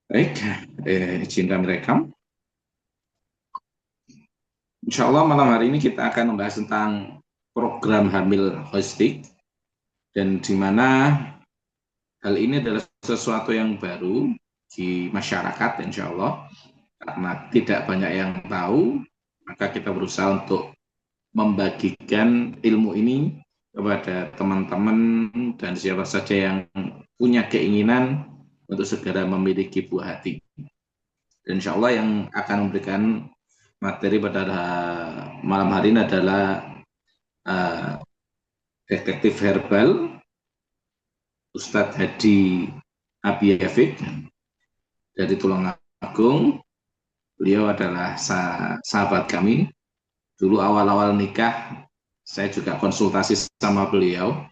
Baik, izin kami rekam. Insya Allah malam hari ini kita akan membahas tentang program hamil holistik dan di mana hal ini adalah sesuatu yang baru di masyarakat, insya Allah, karena tidak banyak yang tahu, maka kita berusaha untuk membagikan ilmu ini kepada teman-teman dan siapa saja yang punya keinginan untuk segera memiliki buah hati. Dan insya Allah yang akan memberikan materi pada malam hari ini adalah uh, detektif herbal Ustadz Hadi Abiyafik dari Tulungagung. Beliau adalah sahabat kami. Dulu awal-awal nikah, saya juga konsultasi sama beliau.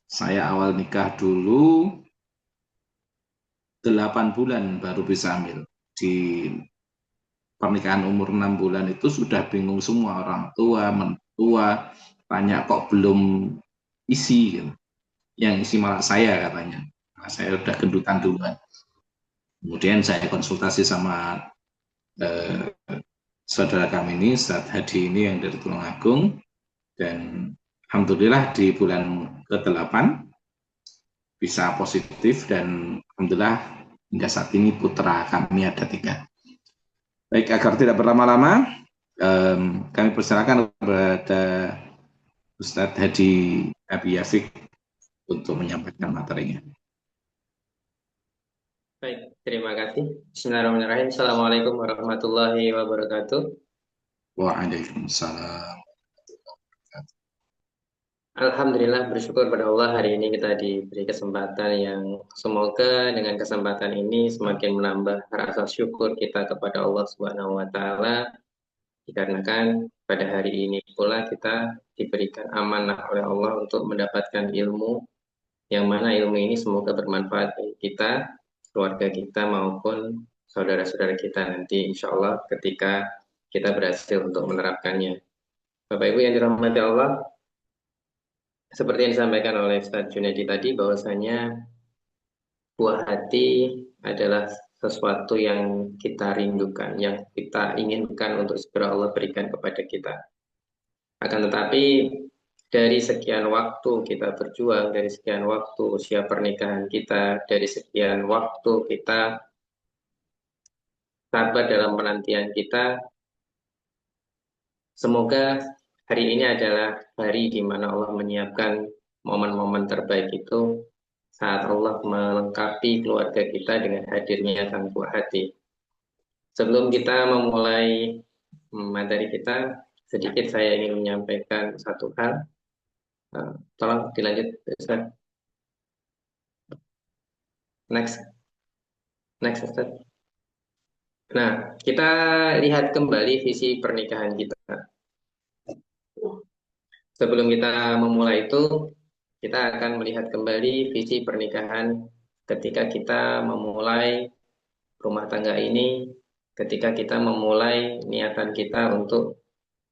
Saya awal nikah dulu 8 bulan baru bisa hamil. Di pernikahan umur 6 bulan itu sudah bingung semua, orang tua, mentua, tanya kok belum isi gitu. Yang isi malah saya katanya. Nah, saya udah gendutan duluan. Kemudian saya konsultasi sama eh, saudara kami ini, Ustadz Hadi ini yang dari Tulungagung, dan alhamdulillah di bulan ke-8 bisa positif dan alhamdulillah hingga saat ini putra kami ada 3. Baik, agar tidak berlama-lama, kami persilakan kepada Ustadz Hadi Abiyafik untuk menyampaikan materinya. Baik, terima kasih. Bismillahirrahmanirrahim. Assalamualaikum warahmatullahi wabarakatuh. Waalaikumsalam. Alhamdulillah bersyukur pada Allah hari ini kita diberi kesempatan yang semoga dengan kesempatan ini semakin menambah rasa syukur kita kepada Allah Subhanahu wa taala dikarenakan pada hari ini pula kita diberikan amanah oleh Allah untuk mendapatkan ilmu yang mana ilmu ini semoga bermanfaat bagi kita, keluarga kita maupun saudara-saudara kita nanti insya Allah ketika kita berhasil untuk menerapkannya. Bapak Ibu yang dirahmati Allah, seperti yang disampaikan oleh Ustadz Junaidi tadi bahwasanya buah hati adalah sesuatu yang kita rindukan, yang kita inginkan untuk segera Allah berikan kepada kita. Akan tetapi dari sekian waktu kita berjuang, dari sekian waktu usia pernikahan kita, dari sekian waktu kita sabar dalam penantian kita, semoga hari ini adalah hari di mana Allah menyiapkan momen-momen terbaik itu saat Allah melengkapi keluarga kita dengan hadirnya sang buah hati. Sebelum kita memulai materi kita, sedikit saya ingin menyampaikan satu hal. Tolong dilanjut, Ustaz. Next, next, Ustaz. Nah, kita lihat kembali visi pernikahan kita. Sebelum kita memulai itu, kita akan melihat kembali visi pernikahan ketika kita memulai rumah tangga ini, ketika kita memulai niatan kita untuk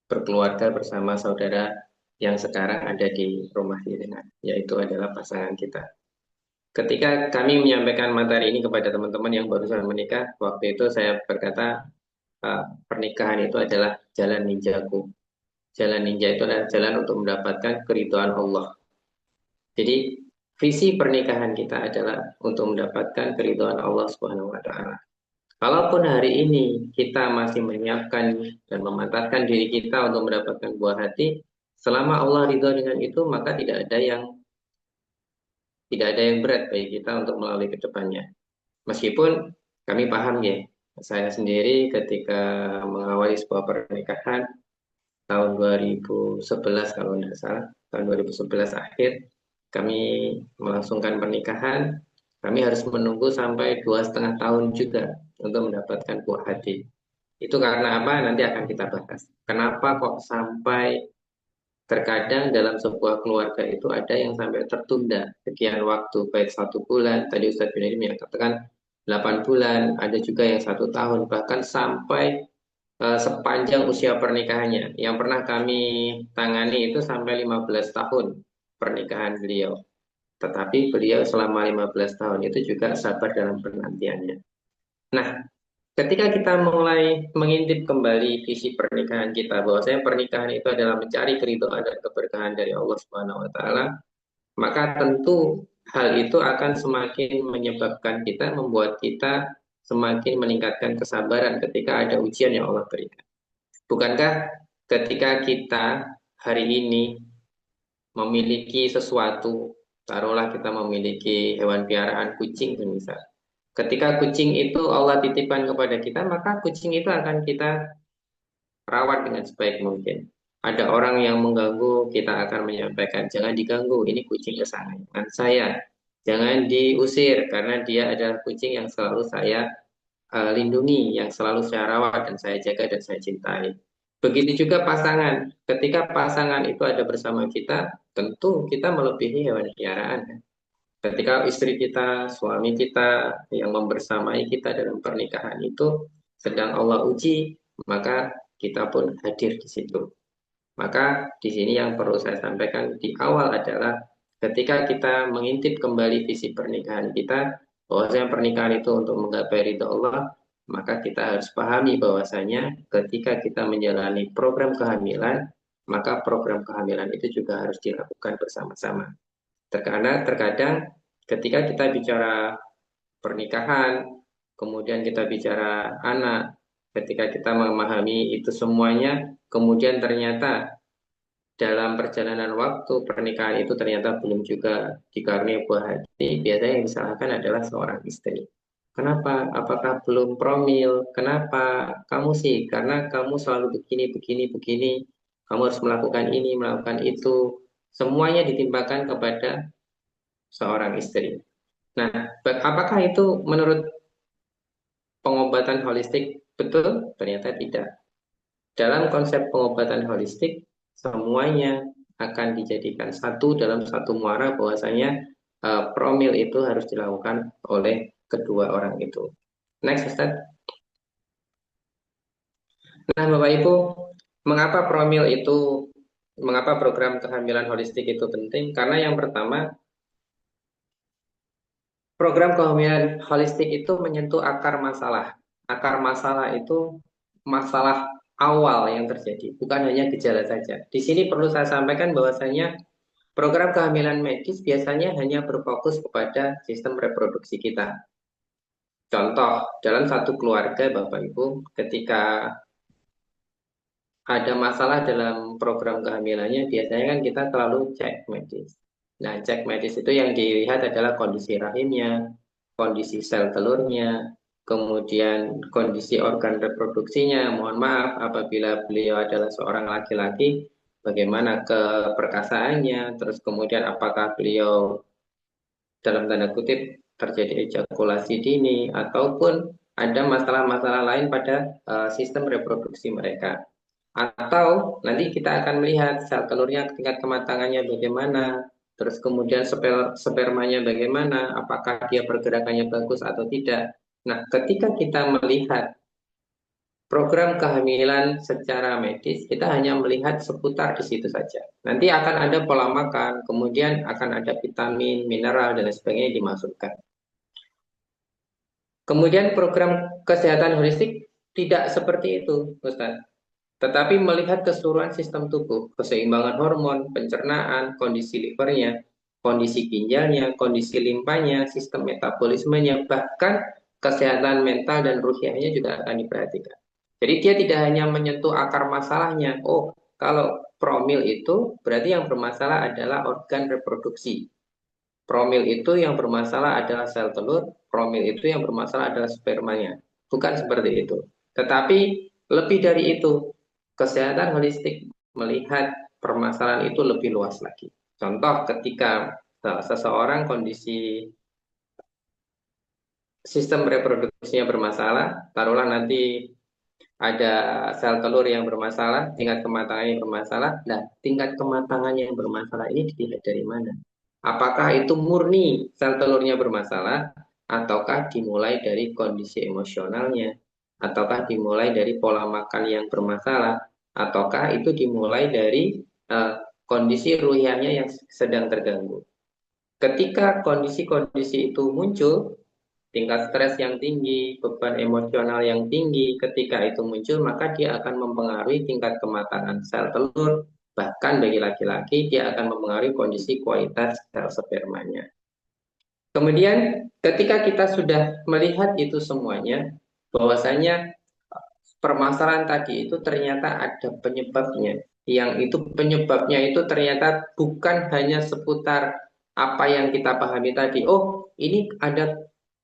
berkeluarga bersama saudara yang sekarang ada di rumah ini, yaitu adalah pasangan kita. Ketika kami menyampaikan materi ini kepada teman-teman yang baru saja menikah, waktu itu saya berkata, pernikahan itu adalah jalan ninjaku. Jalan ninja itu adalah jalan untuk mendapatkan keridhaan Allah. Jadi visi pernikahan kita adalah untuk mendapatkan keridhaan Allah Subhanahu wa taala. Kalaupun hari ini kita masih menyiapkan dan memantapkan diri kita untuk mendapatkan buah hati, selama Allah ridho dengan itu, maka tidak ada yang berat bagi kita untuk melalui ke depannya. Meskipun kami paham ya, saya sendiri ketika mengawali sebuah pernikahan tahun 2011 kalau tidak salah, tahun 2011 akhir, kami melangsungkan pernikahan, kami harus menunggu sampai 2,5 tahun juga untuk mendapatkan buah hati. Itu karena apa? Nanti akan kita bahas. Kenapa kok sampai terkadang dalam sebuah keluarga itu ada yang sampai tertunda sekian waktu, baik 1 bulan, tadi Ustadz Junaidi menyatakan 8 bulan, ada juga yang 1 tahun, bahkan sampai sepanjang usia pernikahannya. Yang pernah kami tangani itu sampai 15 tahun pernikahan beliau. Tetapi beliau selama 15 tahun itu juga sabar dalam penantiannya. Nah, ketika kita mulai mengintip kembali visi pernikahan kita, bahwasanya pernikahan itu adalah mencari keridhaan dan keberkahan dari Allah Subhanahu wa taala, maka tentu hal itu akan semakin menyebabkan kita, membuat kita semakin meningkatkan kesabaran ketika ada ujian yang Allah berikan. Bukankah ketika kita hari ini memiliki sesuatu, taruhlah kita memiliki hewan piaraan kucing misal. Ketika kucing itu Allah titipkan kepada kita, maka kucing itu akan kita rawat dengan sebaik mungkin. Ada orang yang mengganggu, kita akan menyampaikan, jangan diganggu, ini kucing kesayangan saya. Jangan diusir, karena dia adalah kucing yang selalu saya lindungi, yang selalu saya rawat dan saya jaga dan saya cintai. Begitu juga pasangan. Ketika pasangan itu ada bersama kita, tentu kita melebihi hewan peliharaan. Ketika istri kita, suami kita yang membersamai kita dalam pernikahan itu sedang Allah uji, maka kita pun hadir di situ. Maka di sini yang perlu saya sampaikan di awal adalah ketika kita mengintip kembali visi pernikahan kita, bahwasanya pernikahan itu untuk menggapai ridha Allah, maka kita harus pahami bahwasanya ketika kita menjalani program kehamilan, maka program kehamilan itu juga harus dilakukan bersama-sama. Terkadang ketika kita bicara pernikahan, kemudian kita bicara anak, ketika kita memahami itu semuanya, kemudian ternyata dalam perjalanan waktu pernikahan itu ternyata belum juga dikaruniai buah hati, biasanya yang disalahkan adalah seorang istri. Kenapa? Apakah belum promil? Kenapa? Kamu sih, karena kamu selalu begini, begini, begini. Kamu harus melakukan ini, melakukan itu. Semuanya ditimpakan kepada seorang istri. Nah, apakah itu menurut pengobatan holistik betul? Ternyata tidak. Dalam konsep pengobatan holistik, semuanya akan dijadikan satu dalam satu muara bahwasanya promil itu harus dilakukan oleh kedua orang itu. Next, Ustaz. Nah, Bapak Ibu, mengapa program kehamilan holistik itu penting? Karena yang pertama, program kehamilan holistik itu menyentuh akar masalah. Akar masalah itu masalah awal yang terjadi, bukan hanya gejala saja. Di sini perlu saya sampaikan bahwasanya program kehamilan medis biasanya hanya berfokus kepada sistem reproduksi kita. Contoh, dalam satu keluarga, Bapak Ibu, ketika ada masalah dalam program kehamilannya, biasanya kan kita selalu cek medis. Nah, cek medis itu yang dilihat adalah kondisi rahimnya, kondisi sel telurnya, kemudian kondisi organ reproduksinya. Mohon maaf apabila beliau adalah seorang laki-laki, bagaimana keperkasaannya, terus kemudian apakah beliau dalam tanda kutip terjadi ejakulasi dini ataupun ada masalah-masalah lain pada sistem reproduksi mereka. Atau nanti kita akan melihat sel telurnya tingkat kematangannya bagaimana, terus kemudian spermanya bagaimana, apakah dia pergerakannya bagus atau tidak. Nah, ketika kita melihat program kehamilan secara medis, kita hanya melihat seputar di situ saja. Nanti akan ada pola makan, kemudian akan ada vitamin, mineral, dan lain sebagainya dimasukkan. Kemudian program kesehatan holistik tidak seperti itu, Ustaz. Tetapi melihat keseluruhan sistem tubuh, keseimbangan hormon, pencernaan, kondisi livernya, kondisi ginjalnya, kondisi limpanya, sistem metabolismenya, bahkan kesehatan mental dan ruhiahnya juga akan diperhatikan. Jadi dia tidak hanya menyentuh akar masalahnya. Oh, kalau promil itu berarti yang bermasalah adalah organ reproduksi. Promil itu yang bermasalah adalah sel telur, promil itu yang bermasalah adalah spermanya. Bukan seperti itu. Tetapi lebih dari itu, kesehatan holistik melihat permasalahan itu lebih luas lagi. Contoh ketika seseorang kondisi sistem reproduksinya bermasalah, taruhlah nanti ada sel telur yang bermasalah, tingkat kematangan yang bermasalah. Nah, tingkat kematangan yang bermasalah ini dilihat dari mana? Apakah itu murni sel telurnya bermasalah, ataukah dimulai dari kondisi emosionalnya, ataukah dimulai dari pola makan yang bermasalah, ataukah itu dimulai dari kondisi ruhiahnya yang sedang terganggu. Ketika kondisi-kondisi itu muncul, tingkat stres yang tinggi, beban emosional yang tinggi, ketika itu muncul, maka dia akan mempengaruhi tingkat kematangan sel telur, bahkan bagi laki-laki, dia akan mempengaruhi kondisi kualitas sel spermanya. Kemudian, ketika kita sudah melihat itu semuanya, bahwasanya permasalahan tadi itu ternyata ada penyebabnya. Yang itu penyebabnya itu ternyata bukan hanya seputar apa yang kita pahami tadi. Oh, ini ada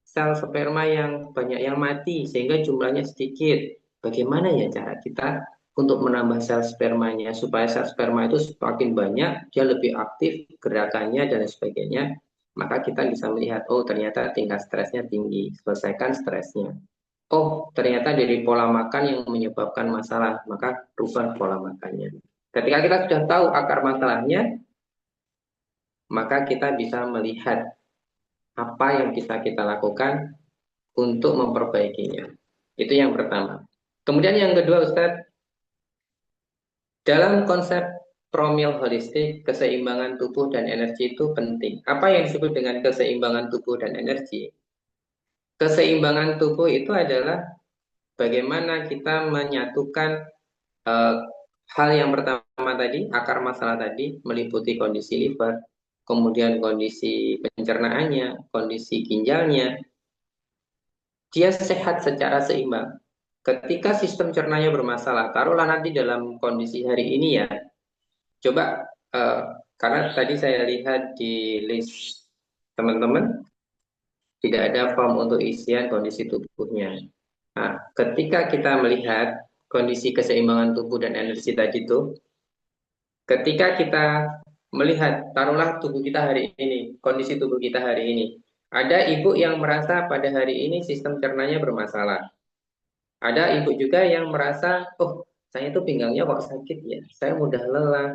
sel sperma yang banyak yang mati sehingga jumlahnya sedikit. Bagaimana ya cara kita untuk menambah sel spermanya supaya sel sperma itu semakin banyak, dia lebih aktif gerakannya dan sebagainya. Maka kita bisa melihat, oh ternyata tingkat stresnya tinggi, selesaikan stresnya. Oh, ternyata dari pola makan yang menyebabkan masalah, maka rubah pola makannya. Ketika kita sudah tahu akar masalahnya, maka kita bisa melihat apa yang bisa kita lakukan untuk memperbaikinya. Itu yang pertama. Kemudian yang kedua, Ustadz, dalam konsep promil holistik, keseimbangan tubuh dan energi itu penting. Apa yang disebut dengan keseimbangan tubuh dan energi? Keseimbangan tubuh itu adalah bagaimana kita menyatukan eh, hal yang pertama tadi, akar masalah tadi, meliputi kondisi liver, kemudian kondisi pencernaannya, kondisi ginjalnya, dia sehat secara seimbang. Ketika sistem cernanya bermasalah, taruhlah nanti dalam kondisi hari ini ya, coba karena tadi saya lihat di list teman-teman, tidak ada form untuk isian kondisi tubuhnya. Nah, ketika kita melihat kondisi keseimbangan tubuh dan energi tadi itu, ketika kita melihat, taruhlah tubuh kita hari ini, kondisi tubuh kita hari ini, ada ibu yang merasa pada hari ini sistem cernanya bermasalah. Ada ibu juga yang merasa, oh saya tuh pinggangnya kok sakit ya, saya mudah lelah,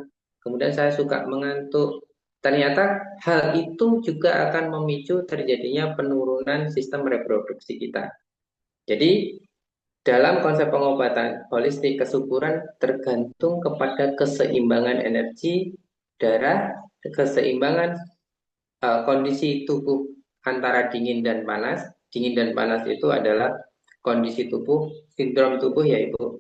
kemudian saya suka mengantuk. Ternyata hal itu juga akan memicu terjadinya penurunan sistem reproduksi kita. Jadi dalam konsep pengobatan holistik, kesuburan tergantung kepada keseimbangan energi, darah, keseimbangan kondisi tubuh antara dingin dan panas. Dingin dan panas itu adalah kondisi tubuh, sindrom tubuh ya Ibu.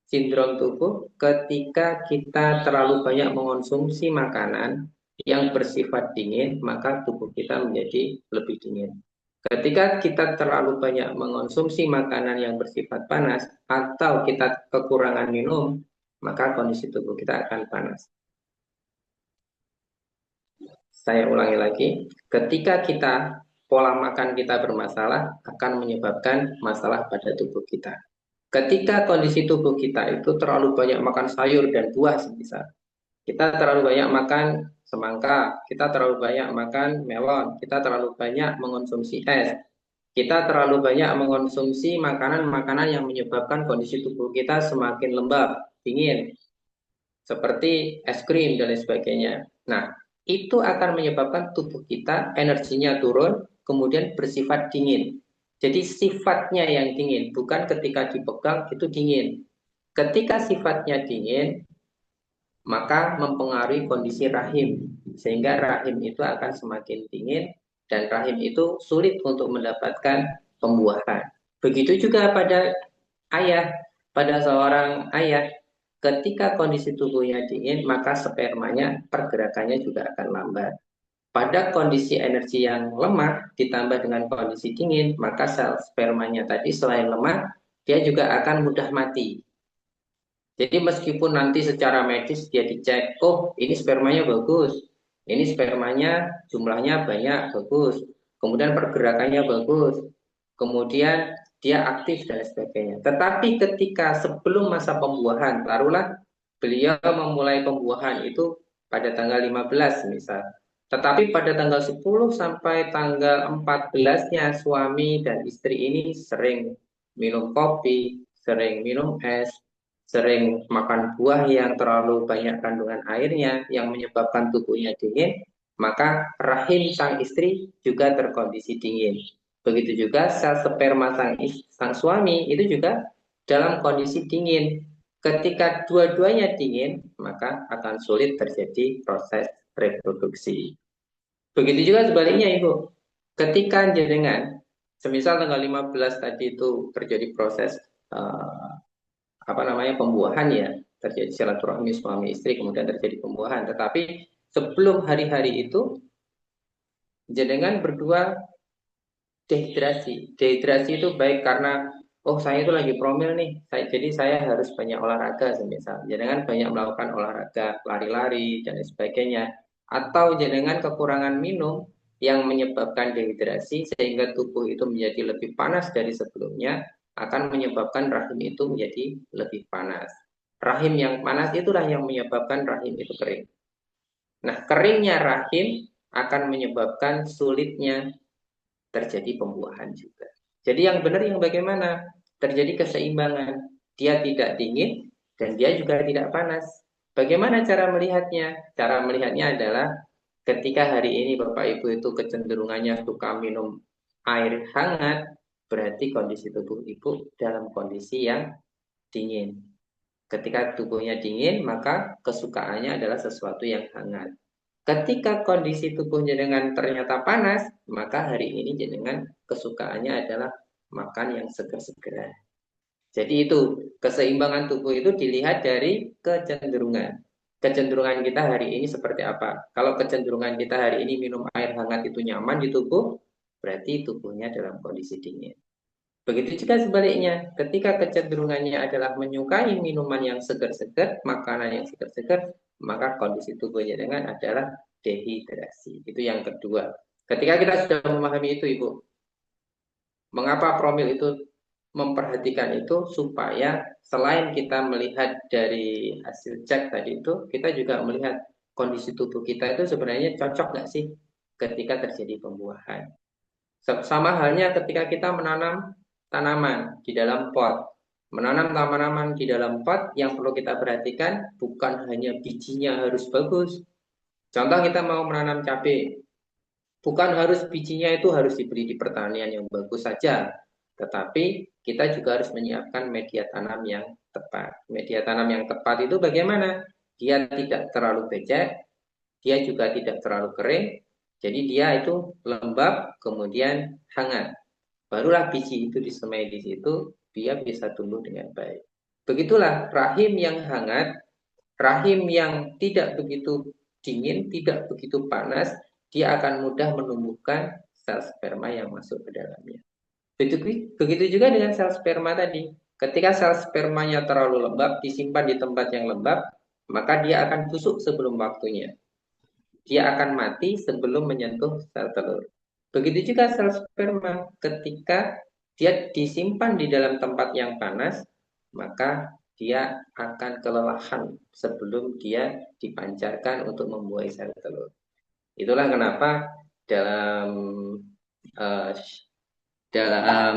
Sindrom tubuh ketika kita terlalu banyak mengonsumsi makanan yang bersifat dingin, maka tubuh kita menjadi lebih dingin. Ketika kita terlalu banyak mengonsumsi makanan yang bersifat panas atau kita kekurangan minum, maka kondisi tubuh kita akan panas. Saya ulangi lagi, ketika kita pola makan kita bermasalah akan menyebabkan masalah pada tubuh kita. Ketika kondisi tubuh kita itu terlalu banyak makan sayur dan buah semisal, kita terlalu banyak makan semangka, kita terlalu banyak makan melon, kita terlalu banyak mengonsumsi es, kita terlalu banyak mengonsumsi makanan-makanan yang menyebabkan kondisi tubuh kita semakin lembab, dingin, seperti es krim dan lain sebagainya. Nah, itu akan menyebabkan tubuh kita energinya turun, kemudian bersifat dingin. Jadi sifatnya yang dingin, bukan ketika dipegang itu dingin. Ketika sifatnya dingin, maka mempengaruhi kondisi rahim, sehingga rahim itu akan semakin dingin dan rahim itu sulit untuk mendapatkan pembuahan. Begitu juga pada ayah, pada seorang ayah, ketika kondisi tubuhnya dingin, maka spermanya pergerakannya juga akan lambat. Pada kondisi energi yang lemah ditambah dengan kondisi dingin, maka sel spermanya tadi selain lemah, dia juga akan mudah mati. Jadi meskipun nanti secara medis dia dicek, oh ini spermanya bagus, ini spermanya jumlahnya banyak, bagus, kemudian pergerakannya bagus, kemudian dia aktif dan sebagainya. Tetapi ketika sebelum masa pembuahan, taruhlah beliau memulai pembuahan itu pada tanggal 15 misal. Tetapi pada tanggal 10 sampai tanggal 14-nya suami dan istri ini sering minum kopi, sering minum es, sering makan buah yang terlalu banyak kandungan airnya yang menyebabkan tubuhnya dingin, maka rahim sang istri juga terkondisi dingin. Begitu juga sel sperma sang suami itu juga dalam kondisi dingin. Ketika dua-duanya dingin, maka akan sulit terjadi proses reproduksi. Begitu juga sebaliknya Ibu. Ketika jenengan semisal tanggal 15 tadi itu terjadi proses uh, pembuahan ya, terjadi silaturahmi suami istri kemudian terjadi pembuahan, tetapi sebelum hari-hari itu jenengan berdua dehidrasi. Dehidrasi itu baik karena oh saya itu lagi promil nih, jadi saya harus banyak olahraga semisal. Jenengan banyak melakukan olahraga, lari-lari dan sebagainya. Atau jenengan kekurangan minum yang menyebabkan dehidrasi sehingga tubuh itu menjadi lebih panas dari sebelumnya akan menyebabkan rahim itu menjadi lebih panas. Rahim yang panas itulah yang menyebabkan rahim itu kering. Nah, keringnya rahim akan menyebabkan sulitnya terjadi pembuahan juga. Jadi yang benar yang bagaimana? Terjadi keseimbangan. Dia tidak dingin dan dia juga tidak panas. Bagaimana cara melihatnya? Cara melihatnya adalah ketika hari ini Bapak Ibu itu kecenderungannya suka minum air hangat, berarti kondisi tubuh Ibu dalam kondisi yang dingin. Ketika tubuhnya dingin, maka kesukaannya adalah sesuatu yang hangat. Ketika kondisi tubuh jenengan ternyata panas, maka hari ini jenengan kesukaannya adalah makan yang segar-segar. Jadi itu keseimbangan tubuh itu dilihat dari kecenderungan. Kecenderungan kita hari ini seperti apa? Kalau kecenderungan kita hari ini minum air hangat itu nyaman di tubuh, berarti tubuhnya dalam kondisi dingin. Begitu juga sebaliknya, ketika kecenderungannya adalah menyukai minuman yang segar-segar, makanan yang segar-segar, maka kondisi tubuhnya dengan adalah dehidrasi. Itu yang kedua. Ketika kita sudah memahami itu, Ibu, mengapa promil itu memperhatikan itu supaya selain kita melihat dari hasil cek tadi itu, kita juga melihat kondisi tubuh kita itu sebenarnya cocok nggak sih ketika terjadi pembuahan. Sama halnya ketika kita menanam tanaman di dalam pot. Menanam tanaman di dalam pot yang perlu kita perhatikan bukan hanya bijinya harus bagus. Contoh kita mau menanam cabai, bukan harus bijinya itu harus dibeli di pertanian yang bagus saja, tetapi kita juga harus menyiapkan media tanam yang tepat. Media tanam yang tepat itu bagaimana? Dia tidak terlalu becek, dia juga tidak terlalu kering, jadi dia itu lembab, kemudian hangat. Barulah biji itu disemai di situ, dia bisa tumbuh dengan baik. Begitulah rahim yang hangat, rahim yang tidak begitu dingin, tidak begitu panas, dia akan mudah menumbuhkan sel sperma yang masuk ke dalamnya. Begitu juga dengan sel sperma tadi. Ketika sel spermanya terlalu lembab, disimpan di tempat yang lembab, maka dia akan busuk sebelum waktunya. Dia akan mati sebelum menyentuh sel telur. Begitu juga sel sperma, ketika dia disimpan di dalam tempat yang panas, maka dia akan kelelahan sebelum dia dipancarkan untuk membuahi sel telur. Itulah kenapa dalam uh, dalam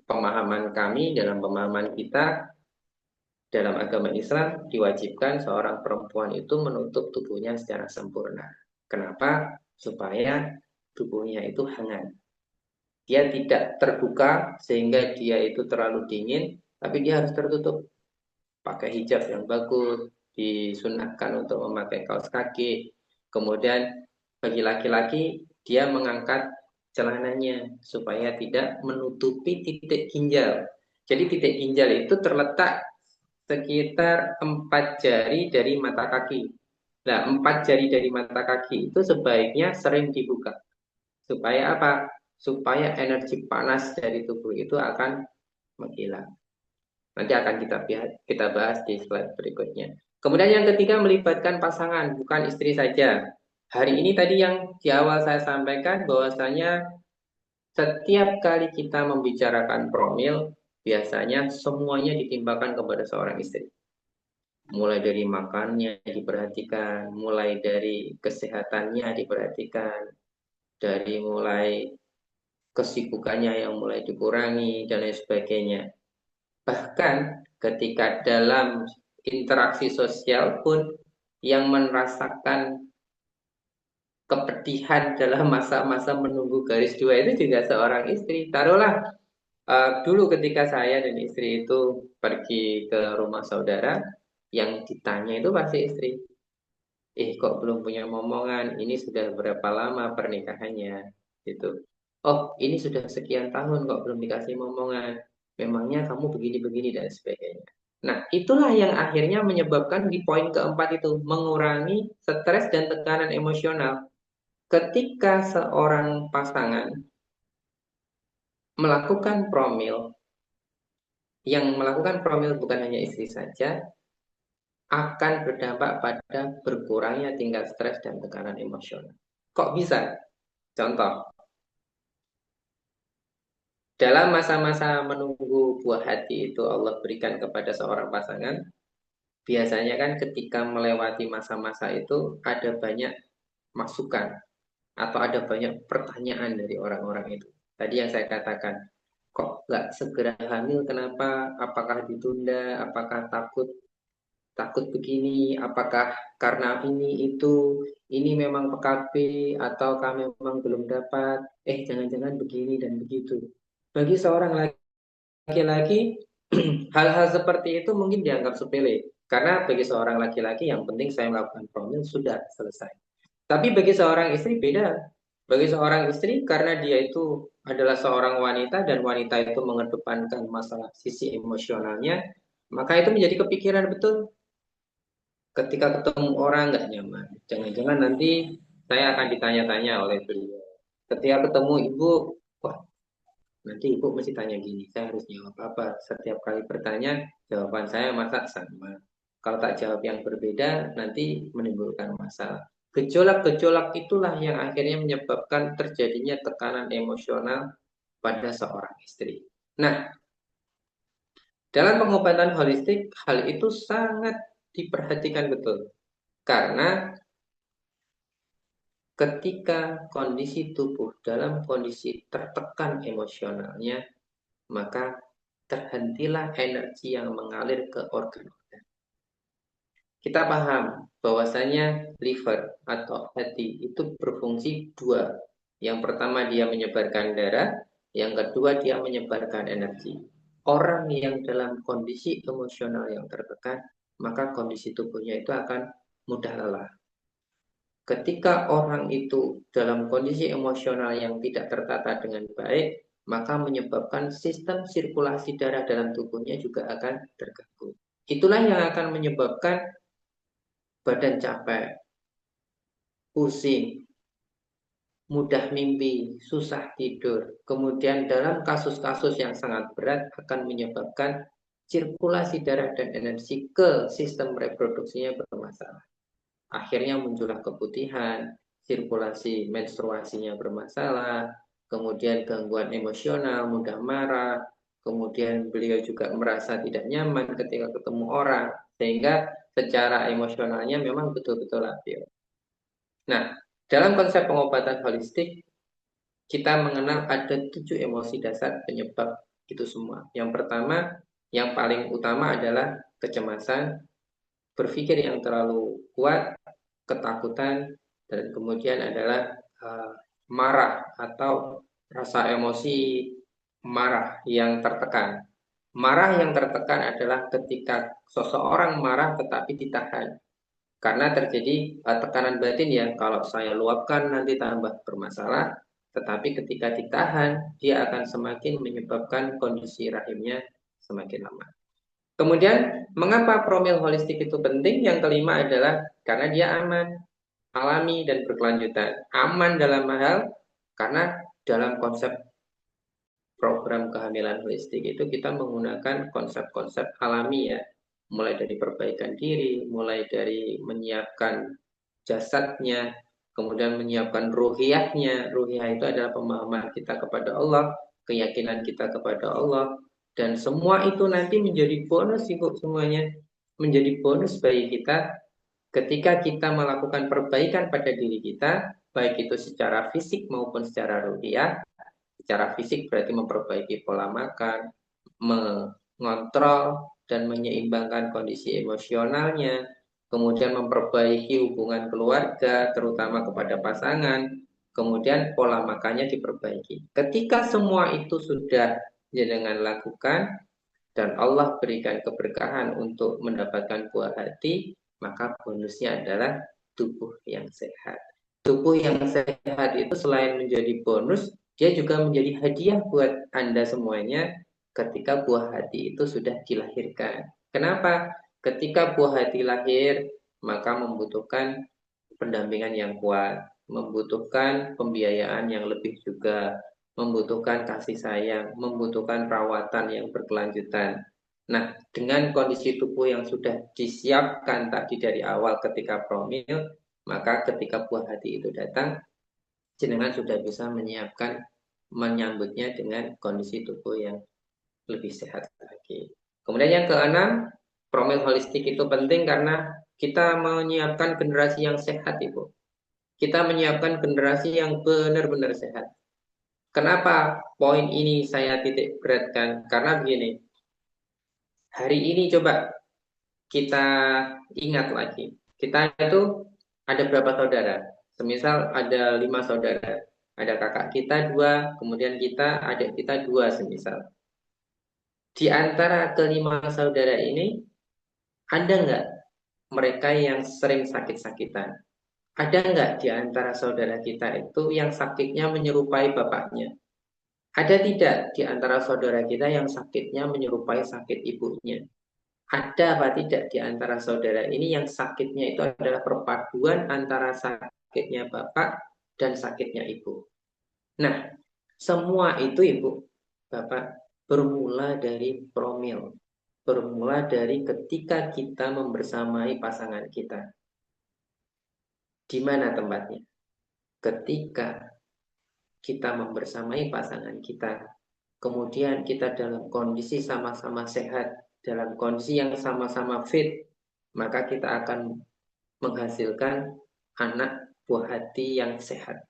pemahaman kami, dalam pemahaman kita, dalam agama Islam diwajibkan seorang perempuan itu menutup tubuhnya secara sempurna. Kenapa? Supaya tubuhnya itu hangat. Dia tidak terbuka sehingga dia itu terlalu dingin, tapi dia harus tertutup. Pakai hijab yang bagus, disunahkan untuk memakai kaos kaki. Kemudian bagi laki-laki dia mengangkat celananya supaya tidak menutupi titik ginjal. Jadi titik ginjal itu terletak sekitar 4 jari dari mata kaki. Nah, 4 jari dari mata kaki itu sebaiknya sering dibuka. Supaya apa? Supaya energi panas dari tubuh itu akan menghilang. Nanti akan kita bahas di slide berikutnya. Kemudian yang ketiga melibatkan pasangan, bukan istri saja. Hari ini tadi yang di awal saya sampaikan bahwasanya setiap kali kita membicarakan promil, biasanya semuanya ditimpakan kepada seorang istri. Mulai dari makannya diperhatikan, mulai dari kesehatannya diperhatikan, dari mulai kesibukannya yang mulai dikurangi, dan lain sebagainya. Bahkan ketika dalam interaksi sosial pun yang merasakan kepedihan dalam masa-masa menunggu garis dua itu juga seorang istri. Taruhlah dulu ketika saya dan istri itu pergi ke rumah saudara, yang ditanya itu pasti istri. Kok belum punya momongan? Ini sudah berapa lama pernikahannya? Gitu. Oh, ini sudah sekian tahun kok belum dikasih momongan. Memangnya kamu begini-begini dan sebagainya. Nah, itulah yang akhirnya menyebabkan di poin keempat itu mengurangi stres dan tekanan emosional. Ketika seorang pasangan melakukan promil, yang melakukan promil bukan hanya istri saja, akan berdampak pada berkurangnya tingkat stres dan tekanan emosional. Kok bisa? Contoh, dalam masa-masa menunggu buah hati itu Allah berikan kepada seorang pasangan, biasanya kan ketika melewati masa-masa itu ada banyak masukan atau ada banyak pertanyaan dari orang-orang itu. Tadi yang saya katakan, kok nggak segera hamil, kenapa? Apakah ditunda? Apakah takut takut begini? Apakah karena ini memang PKB ataukah memang belum dapat? Jangan-jangan begini dan begitu. Bagi seorang laki-laki, hal-hal seperti itu mungkin dianggap sepele. Karena bagi seorang laki-laki yang penting saya melakukan promil sudah selesai. Tapi bagi seorang istri beda. Bagi seorang istri karena dia itu adalah seorang wanita dan wanita itu mengedepankan masalah sisi emosionalnya, maka itu menjadi kepikiran betul ketika ketemu orang nggak nyaman. Jangan-jangan nanti saya akan ditanya-tanya oleh beliau. Ketika ketemu ibu, wah nanti ibu mesti tanya gini, saya harus jawab apa? Setiap kali bertanya, jawaban saya masa sama. Kalau tak jawab yang berbeda, nanti menimbulkan masalah. Gejolak-gejolak itulah yang akhirnya menyebabkan terjadinya tekanan emosional pada seorang istri. Nah, dalam pengobatan holistik, hal itu sangat diperhatikan betul. Karena ketika kondisi tubuh dalam kondisi tertekan emosionalnya, maka terhentilah energi yang mengalir ke organ-organ. Kita paham bahwasanya liver atau hati itu berfungsi dua. Yang pertama dia menyebarkan darah, yang kedua dia menyebarkan energi. Orang yang dalam kondisi emosional yang tertekan, maka kondisi tubuhnya itu akan mudah lelah. Ketika orang itu dalam kondisi emosional yang tidak tertata dengan baik, maka menyebabkan sistem sirkulasi darah dalam tubuhnya juga akan terganggu. Itulah yang akan menyebabkan badan capek, pusing, mudah mimpi, susah tidur. Kemudian dalam kasus-kasus yang sangat berat akan menyebabkan sirkulasi darah dan energi ke sistem reproduksinya bermasalah. Akhirnya muncullah keputihan, sirkulasi menstruasinya bermasalah, kemudian gangguan emosional, mudah marah, kemudian beliau juga merasa tidak nyaman ketika ketemu orang, sehingga secara emosionalnya memang betul-betul labil. Nah, dalam konsep pengobatan holistik, kita mengenal ada 7 emosi dasar penyebab itu semua. Yang pertama, yang paling utama adalah kecemasan, berpikir yang terlalu kuat, ketakutan, dan kemudian adalah marah atau rasa emosi marah yang tertekan. Marah yang tertekan adalah ketika seseorang marah tetapi ditahan. Karena terjadi tekanan batin ya, kalau saya luapkan nanti tambah bermasalah, tetapi ketika ditahan, dia akan semakin menyebabkan kondisi rahimnya semakin lama. Kemudian, mengapa promil holistik itu penting? Yang kelima adalah karena dia aman, alami, dan berkelanjutan. Aman dalam hal, karena dalam konsep program kehamilan holistik itu kita menggunakan konsep-konsep alami ya. Mulai dari perbaikan diri, mulai dari menyiapkan jasadnya, kemudian menyiapkan ruhiyahnya. Ruhiyah itu adalah pemahaman kita kepada Allah, keyakinan kita kepada Allah, dan semua itu nanti menjadi bonus ibu semuanya. Menjadi bonus bagi kita ketika kita melakukan perbaikan pada diri kita, baik itu secara fisik maupun secara ruhiyah. Secara fisik berarti memperbaiki pola makan, mengontrol dan menyeimbangkan kondisi emosionalnya, kemudian memperbaiki hubungan keluarga, terutama kepada pasangan, kemudian pola makannya diperbaiki. Ketika semua itu sudah jenengan lakukan dan Allah berikan keberkahan untuk mendapatkan buah hati, maka bonusnya adalah tubuh yang sehat. Tubuh yang sehat itu selain menjadi bonus, dia juga menjadi hadiah buat Anda semuanya ketika buah hati itu sudah dilahirkan. Kenapa? Ketika buah hati lahir, maka membutuhkan pendampingan yang kuat, membutuhkan pembiayaan yang lebih juga, membutuhkan kasih sayang, membutuhkan perawatan yang berkelanjutan. Nah, dengan kondisi tubuh yang sudah disiapkan tadi dari awal ketika promil, maka ketika buah hati itu datang, jenengan sudah bisa menyambutnya dengan kondisi tubuh yang lebih sehat lagi. Kemudian yang keenam, promil holistik itu penting karena kita menyiapkan generasi yang sehat, Ibu. Kita menyiapkan generasi yang benar-benar sehat. Kenapa poin ini saya titik beratkan? Karena begini, hari ini coba kita ingat lagi. Kita itu ada berapa saudara? Semisal ada 5 saudara. Ada kakak kita 2, kemudian adik kita 2 semisal. Di antara kelima saudara ini, ada nggak mereka yang sering sakit-sakitan? Ada nggak di antara saudara kita itu yang sakitnya menyerupai bapaknya? Ada tidak di antara saudara kita yang sakitnya menyerupai sakit ibunya? Ada apa tidak di antara saudara ini yang sakitnya itu adalah perpaduan antara sakitnya bapak dan sakitnya ibu? Nah, semua itu Ibu, Bapak, bermula dari promil. Bermula dari ketika kita membersamai pasangan kita. Di mana tempatnya? Ketika kita membersamai pasangan kita, kemudian kita dalam kondisi sama-sama sehat, dalam kondisi yang sama-sama fit, maka kita akan menghasilkan anak buah hati yang sehat.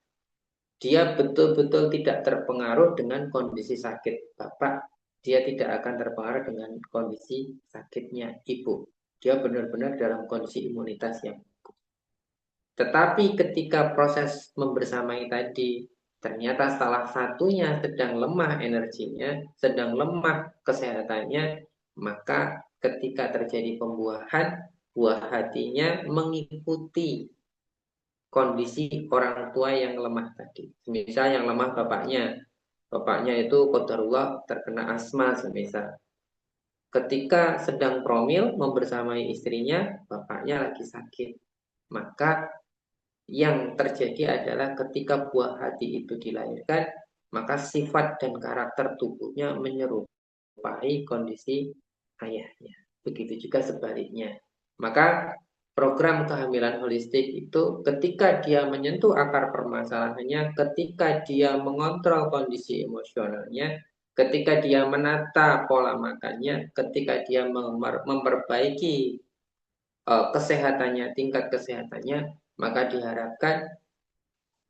Dia betul-betul tidak terpengaruh dengan kondisi sakit bapak. Dia tidak akan terpengaruh dengan kondisi sakitnya ibu. Dia benar-benar dalam kondisi imunitas yang bagus. Tetapi ketika proses membersamai tadi, ternyata salah satunya sedang lemah energinya, sedang lemah kesehatannya, maka ketika terjadi pembuahan, buah hatinya mengikuti kondisi orang tua yang lemah tadi. Misal yang lemah bapaknya itu qadarullah terkena asma semisal. Ketika sedang promil membersamai istrinya, bapaknya lagi sakit. Maka yang terjadi adalah ketika buah hati itu dilahirkan, maka sifat dan karakter tubuhnya menyerupai kondisi ayahnya. Begitu juga sebaliknya. Maka program kehamilan holistik itu ketika dia menyentuh akar permasalahannya, ketika dia mengontrol kondisi emosionalnya, ketika dia menata pola makannya, ketika dia memperbaiki kesehatannya, tingkat kesehatannya, maka diharapkan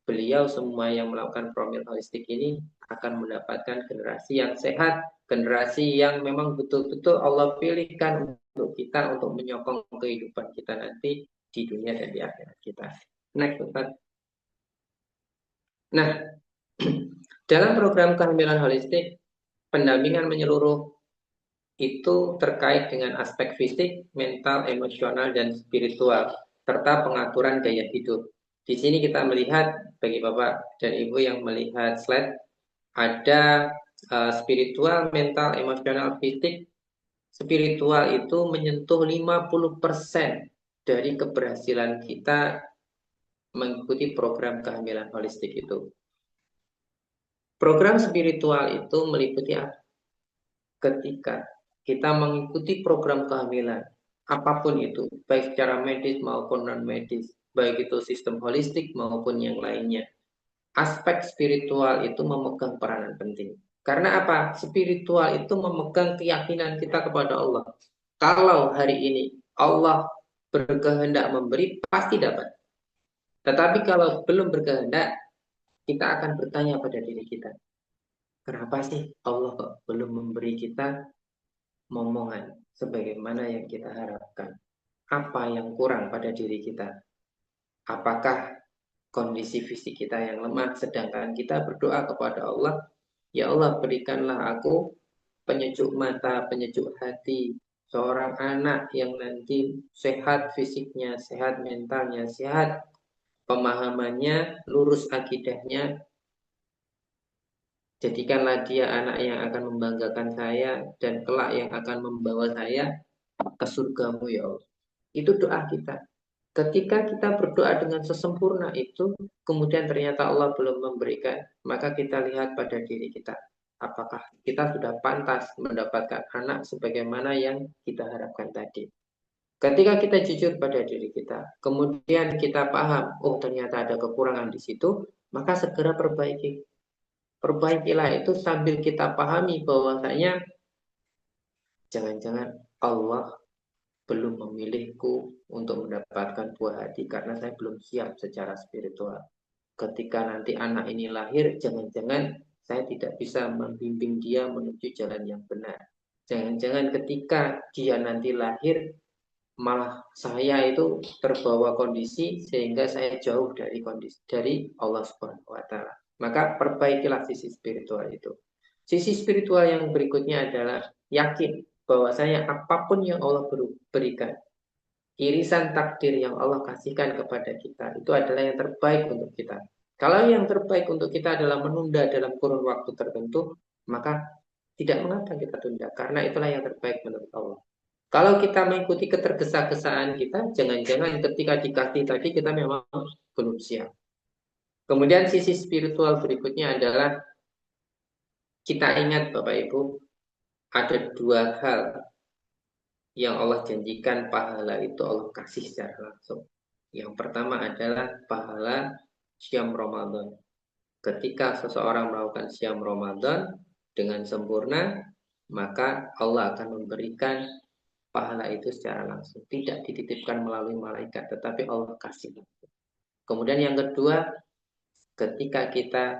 beliau semua yang melakukan promil holistik ini akan mendapatkan generasi yang sehat, generasi yang memang betul-betul Allah pilihkan untuk kita untuk menyokong kehidupan kita nanti di dunia dan di akhirat kita. Next, Ustaz. Nah, dalam program kehamilan holistik, pendampingan menyeluruh itu terkait dengan aspek fisik, mental, emosional, dan spiritual, serta pengaturan gaya hidup. Di sini kita melihat, bagi Bapak dan Ibu yang melihat slide, ada spiritual, mental, emosional, fisik. Spiritual itu menyentuh 50% dari keberhasilan kita mengikuti program kehamilan holistik itu. Program spiritual itu meliputi apa? Ketika kita mengikuti program kehamilan, apapun itu, baik secara medis maupun non-medis, baik itu sistem holistik maupun yang lainnya, aspek spiritual itu memegang peranan penting. Karena apa? Spiritual itu memegang keyakinan kita kepada Allah. Kalau hari ini Allah berkehendak memberi, pasti dapat. Tetapi kalau belum berkehendak, kita akan bertanya pada diri kita, kenapa sih Allah kok belum memberi kita momongan sebagaimana yang kita harapkan? Apa yang kurang pada diri kita? Apakah kondisi fisik kita yang lemah, sedangkan kita berdoa kepada Allah, ya Allah berikanlah aku penyejuk mata, penyejuk hati, seorang anak yang nanti sehat fisiknya, sehat mentalnya, sehat pemahamannya, lurus akidahnya, Jadikanlah dia anak yang akan membanggakan saya dan kelak yang akan membawa saya ke surgamu ya Allah. Itu doa kita. Ketika kita berdoa dengan sesempurna itu, kemudian ternyata Allah belum memberikan, maka kita lihat pada diri kita. Apakah kita sudah pantas mendapatkan anak sebagaimana yang kita harapkan tadi. Ketika kita jujur pada diri kita, kemudian kita paham, oh ternyata ada kekurangan di situ, maka segera perbaiki. Perbaikilah itu sambil kita pahami bahwasanya jangan-jangan Allah belum memilihku untuk mendapatkan buah hati karena saya belum siap secara spiritual. Ketika nanti anak ini lahir, jangan-jangan saya tidak bisa membimbing dia menuju jalan yang benar. Jangan-jangan ketika dia nanti lahir, malah saya itu terbawa kondisi sehingga saya jauh dari kondisi dari Allah Subhanahu wa taala. Maka perbaikilah sisi spiritual itu. Sisi spiritual yang berikutnya adalah yakin bahwasanya apapun yang Allah berikan, irisan takdir yang Allah kasihkan kepada kita itu adalah yang terbaik untuk kita. Kalau yang terbaik untuk kita adalah menunda dalam kurun waktu tertentu, maka tidak mengapa kita tunda karena itulah yang terbaik menurut Allah. Kalau kita mengikuti ketergesa-gesaan kita, jangan-jangan ketika dikasih tadi kita memang belum siap. Kemudian sisi spiritual berikutnya adalah kita ingat Bapak Ibu, ada dua hal yang Allah janjikan pahala itu Allah kasih secara langsung. Yang pertama adalah pahala Syam Ramadan. Ketika seseorang melakukan Syam Ramadan dengan sempurna, maka Allah akan memberikan pahala itu secara langsung. Tidak dititipkan melalui malaikat, tetapi Allah kasih. Kemudian yang kedua, ketika kita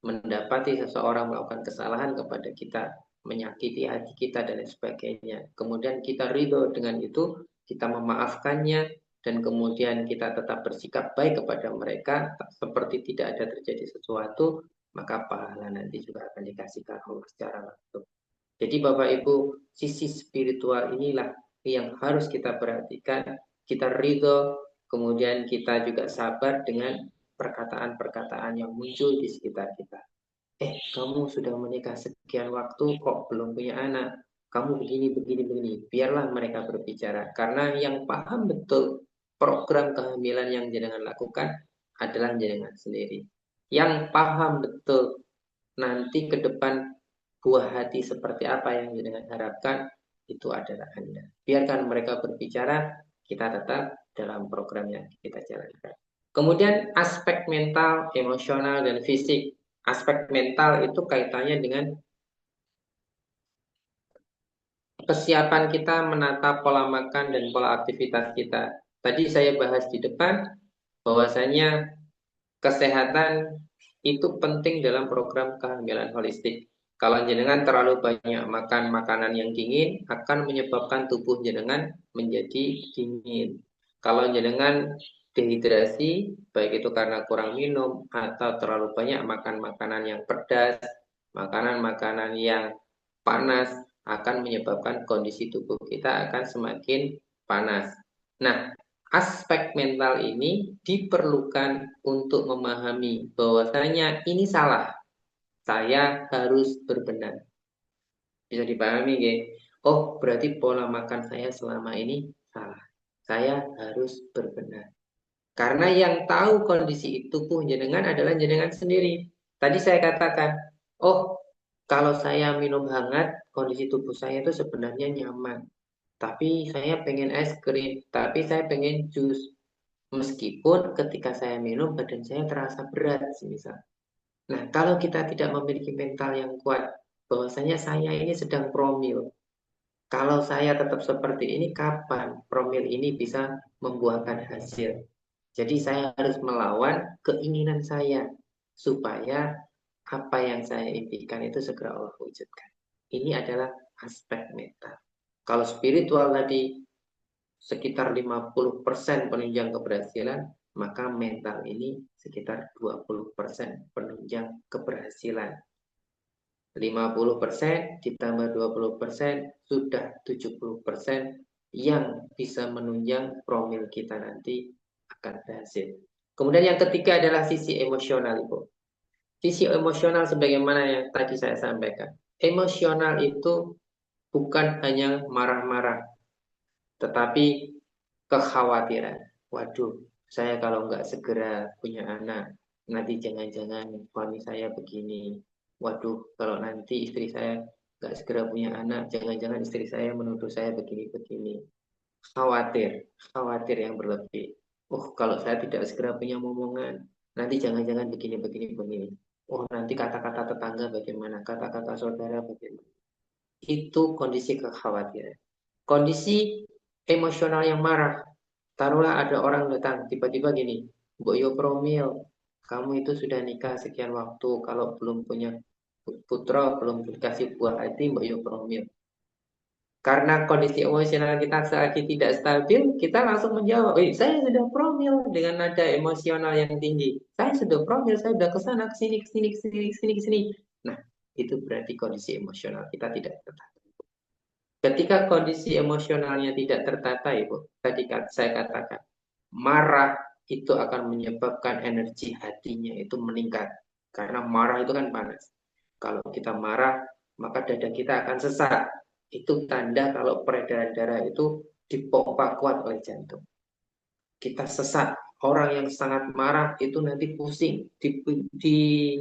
mendapati seseorang melakukan kesalahan kepada kita, menyakiti hati kita dan lain sebagainya. Kemudian kita ridho dengan itu, kita memaafkannya, dan kemudian kita tetap bersikap baik kepada mereka, seperti tidak ada terjadi sesuatu, maka pahala nanti juga akan dikasihkan Allah secara langsung. Jadi Bapak Ibu, sisi spiritual inilah yang harus kita perhatikan, kita ridho, kemudian kita juga sabar dengan perkataan-perkataan yang muncul di sekitar kita. Kamu sudah menikah sekian waktu kok belum punya anak. Kamu begini, begini, begini. Biarlah mereka berbicara. Karena yang paham betul program kehamilan yang jenengan lakukan adalah jenengan sendiri. Yang paham betul nanti ke depan buah hati seperti apa yang jenengan harapkan, itu adalah Anda. Biarkan mereka berbicara, kita tetap dalam program yang kita jalankan. Kemudian aspek mental, emosional, dan fisik. Aspek mental itu kaitannya dengan kesiapan kita menata pola makan dan pola aktivitas kita. Tadi saya bahas di depan bahwasanya kesehatan itu penting dalam program kehamilan holistik. Kalau jenengan terlalu banyak makan makanan yang dingin akan menyebabkan tubuh jenengan menjadi dingin. Kalau jenengan dehidrasi, baik itu karena kurang minum atau terlalu banyak makan makanan yang pedas, makanan-makanan yang panas akan menyebabkan kondisi tubuh kita akan semakin panas. Nah, aspek mental ini diperlukan untuk memahami bahwasanya ini salah. Saya harus berbenah. Bisa dipahami, ya? Oh, berarti pola makan saya selama ini salah. Saya harus berbenah. Karena yang tahu kondisi tubuh jenengan adalah jenengan sendiri. Tadi saya katakan, oh, kalau saya minum hangat, kondisi tubuh saya itu sebenarnya nyaman. Tapi saya pengen es krim, tapi saya pengen jus. Meskipun ketika saya minum, badan saya terasa berat, misal. Nah, kalau kita tidak memiliki mental yang kuat, bahwasanya saya ini sedang promil. Kalau saya tetap seperti ini, kapan promil ini bisa membuahkan hasil? Jadi saya harus melawan keinginan saya, supaya apa yang saya impikan itu segera Allah wujudkan. Ini adalah aspek mental. Kalau spiritual tadi sekitar 50% penunjang keberhasilan, maka mental ini sekitar 20% penunjang keberhasilan. 50% ditambah 20% sudah 70% yang bisa menunjang promil kita nanti akan berhasil. Kemudian yang ketiga adalah sisi emosional, Ibu. Sisi emosional sebagaimana yang tadi saya sampaikan. Emosional itu bukan hanya marah-marah, tetapi kekhawatiran. Waduh, saya kalau nggak segera punya anak, nanti jangan-jangan suami saya begini. Waduh, kalau nanti istri saya nggak segera punya anak, jangan-jangan istri saya menuduh saya begini-begini. Khawatir, khawatir yang berlebih. Oh, kalau saya tidak segera punya momongan, nanti jangan-jangan begini-begini begini. Oh, nanti kata-kata tetangga bagaimana, kata-kata saudara bagaimana. Itu kondisi kekhawatiran. Kondisi emosional yang marah. Taruhlah ada orang datang, tiba-tiba gini, Mbok Yo Promil, kamu itu sudah nikah sekian waktu, kalau belum punya putra, belum dikasih buah hati, Mbok Yo Promil. Karena kondisi emosional kita lagi tidak stabil, kita langsung menjawab, saya sudah promil dengan nada emosional yang tinggi. Saya sudah promil, saya sudah ke sana, ke sini, ke sini, ke sini, ke sini, ke sini. Nah, itu berarti kondisi emosional kita tidak tertata. Ketika kondisi emosionalnya tidak tertata, Ibu, tadi saya katakan, marah itu akan menyebabkan energi hatinya itu meningkat. Karena marah itu kan panas. Kalau kita marah, maka dada kita akan sesak. Itu tanda kalau peredaran darah itu dipompa kuat oleh jantung. Kita sesak. Orang yang sangat marah itu nanti pusing. Di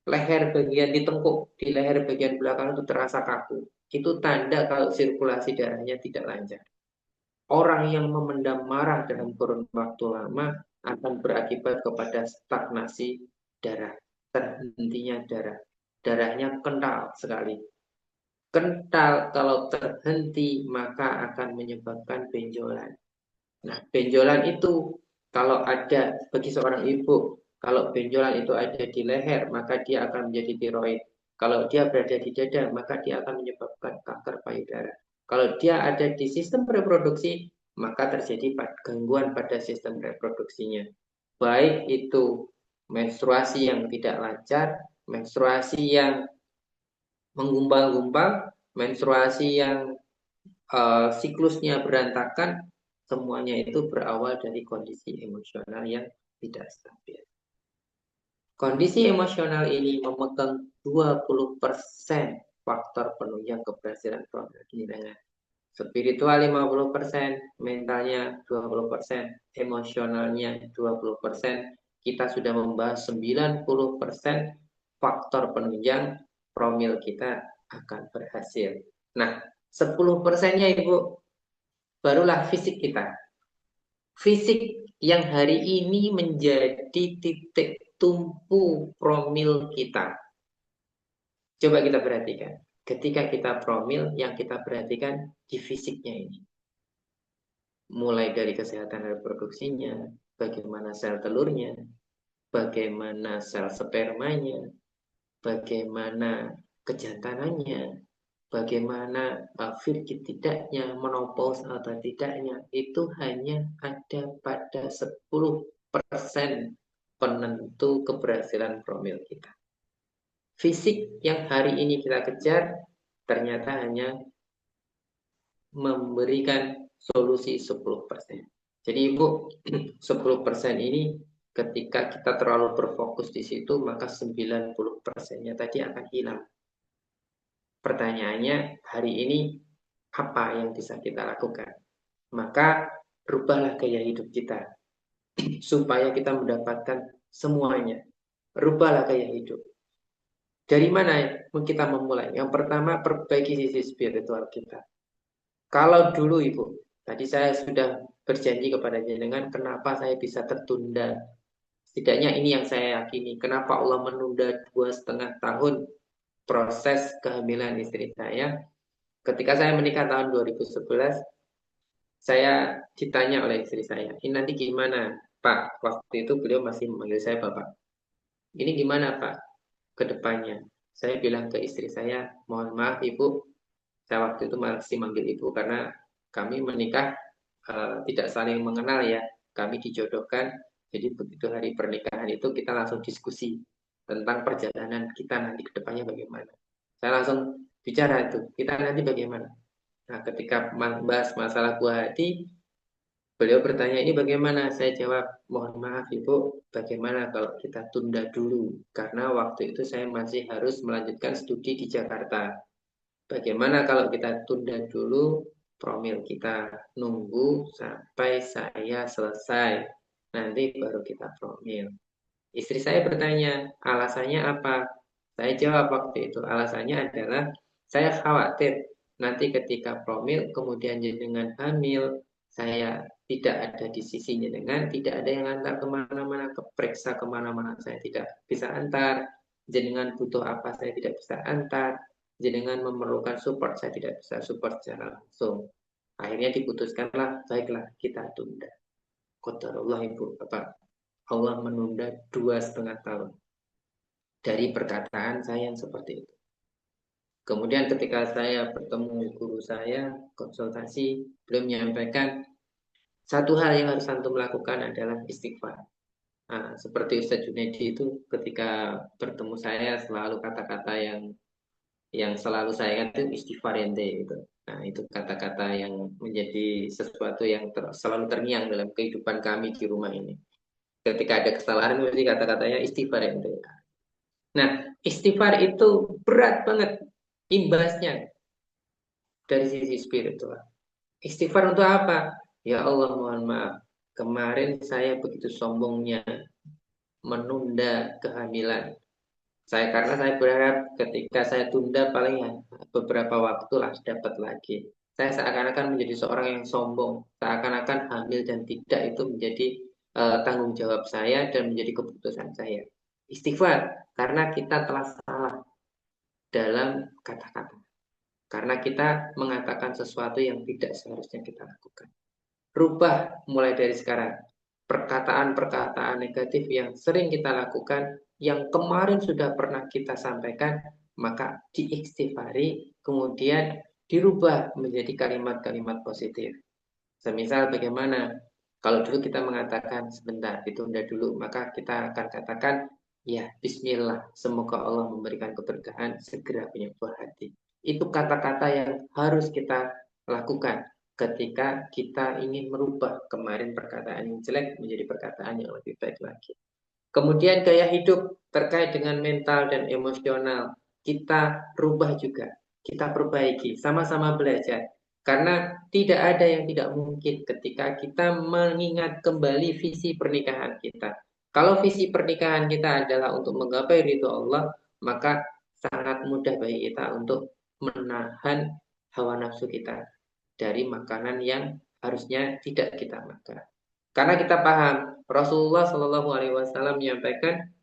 leher bagian di tengkuk, di leher bagian belakang itu terasa kaku. Itu tanda kalau sirkulasi darahnya tidak lancar. Orang yang memendam marah dalam kurun waktu lama akan berakibat kepada stagnasi darah, terhentinya darah. Darahnya kental sekali. Kental kalau terhenti maka akan menyebabkan benjolan. Nah, benjolan itu kalau ada bagi seorang ibu, kalau benjolan itu ada di leher, maka dia akan menjadi tiroid. Kalau dia berada di dada, maka dia akan menyebabkan kanker payudara. Kalau dia ada di sistem reproduksi, maka terjadi gangguan pada sistem reproduksinya. Baik itu menstruasi yang tidak lancar, menstruasi yang menggumpal-gumpal, menstruasi yang siklusnya berantakan, semuanya itu berawal dari kondisi emosional yang tidak stabil. Kondisi emosional ini memegang 20% faktor penunjang keberhasilan program ini dengan spiritual 50%, mentalnya 20%, emosionalnya 20%. Kita sudah membahas 90% faktor penunjang promil kita akan berhasil. Nah, 10%-nya Ibu, barulah fisik kita. Fisik yang hari ini menjadi titik tumpu promil kita. Coba kita perhatikan. Ketika kita promil, yang kita perhatikan di fisiknya ini. Mulai dari kesehatan reproduksinya, bagaimana sel telurnya, bagaimana sel spermanya, bagaimana kejantanannya, bagaimana fit tidaknya, menopause atau tidaknya, itu hanya ada pada 10% penentu keberhasilan promil kita. Fisik yang hari ini kita kejar ternyata hanya memberikan solusi 10%. Jadi Ibu, 10% ini ketika kita terlalu berfokus di situ, maka 90%-nya tadi akan hilang. Pertanyaannya, hari ini apa yang bisa kita lakukan? Maka rubahlah gaya hidup kita supaya kita mendapatkan semuanya. Rubahlah gaya hidup. Dari mana kita memulai? Yang pertama, perbaiki sisi spiritual kita. Kalau dulu Ibu, tadi saya sudah berjanji kepada jenengan, kenapa saya bisa tertunda. Setidaknya ini yang saya yakini. Kenapa Allah menunda 2,5 tahun proses kehamilan istri saya. Ketika saya menikah tahun 2011, saya ditanya oleh istri saya, ini nanti gimana Pak? Waktu itu beliau masih memanggil saya Bapak. Ini gimana Pak ke depannya? Saya bilang ke istri saya, mohon maaf Ibu, saya waktu itu masih manggil Ibu karena kami menikah tidak saling mengenal ya. Kami dijodohkan, jadi begitu hari pernikahan itu kita langsung diskusi tentang perjalanan kita nanti ke depannya bagaimana. Saya langsung bicara itu, kita nanti bagaimana. Nah, ketika membahas masalah buah hati, Beliau bertanya, ini bagaimana? Saya jawab, mohon maaf Ibu, bagaimana kalau kita tunda dulu? Karena waktu itu saya masih harus melanjutkan studi di Jakarta. Bagaimana kalau kita tunda dulu promil kita, nunggu sampai saya selesai, nanti baru kita promil. Istri saya bertanya, alasannya apa? Saya jawab waktu itu, alasannya adalah saya khawatir nanti ketika promil kemudian jenengan hamil, saya tidak ada di sisi jenengan, tidak ada yang antar kemana-mana, keperiksa kemana-mana, saya tidak bisa antar, jenengan butuh apa, saya tidak bisa antar, jenengan memerlukan support, saya tidak bisa support secara langsung. Akhirnya diputuskanlah, baiklah kita tunda. Qadarullah Ibu, Bapak. Allah menunda 2,5 tahun dari perkataan saya yang seperti itu. Kemudian ketika saya bertemu guru saya, konsultasi, beliau menyampaikan satu hal yang harus antum lakukan adalah istighfar. Nah, seperti Ustaz Junaidi itu ketika bertemu saya selalu kata-kata yang selalu saya ingat itu istighfar ente gitu. Nah, itu kata-kata yang menjadi sesuatu yang selalu terngiang dalam kehidupan kami di rumah ini. Ketika ada kesalahan, mesti kata-katanya istighfar ente. Nah, istighfar itu berat banget imbasnya dari sisi spiritual. Istighfar untuk apa? Ya Allah, mohon maaf. Kemarin saya begitu sombongnya menunda kehamilan. Karena saya berharap ketika saya tunda paling ya beberapa waktu lah dapat lagi. Saya seakan-akan menjadi seorang yang sombong, seakan-akan hamil dan tidak itu menjadi tanggung jawab saya dan menjadi keputusan saya. Istighfar karena kita telah salah dalam kata-kata. Karena kita mengatakan sesuatu yang tidak seharusnya kita lakukan. Rubah mulai dari sekarang. Perkataan-perkataan negatif yang sering kita lakukan, yang kemarin sudah pernah kita sampaikan, maka diistighfari, kemudian dirubah menjadi kalimat-kalimat positif. Semisal bagaimana? Kalau dulu kita mengatakan sebentar, ditunda dulu, maka kita akan katakan, ya Bismillah, semoga Allah memberikan keberkahan, segera punya buah hati. Itu kata-kata yang harus kita lakukan ketika kita ingin merubah kemarin perkataan yang jelek menjadi perkataan yang lebih baik lagi. Kemudian gaya hidup terkait dengan mental dan emosional, kita rubah juga, kita perbaiki, sama-sama belajar. Karena tidak ada yang tidak mungkin ketika kita mengingat kembali visi pernikahan kita. Kalau visi pernikahan kita adalah untuk menggapai ridho Allah, maka sangat mudah bagi kita untuk menahan hawa nafsu kita dari makanan yang harusnya tidak kita makan. Karena kita paham Rasulullah Shallallahu Alaihi Wasallam menyampaikan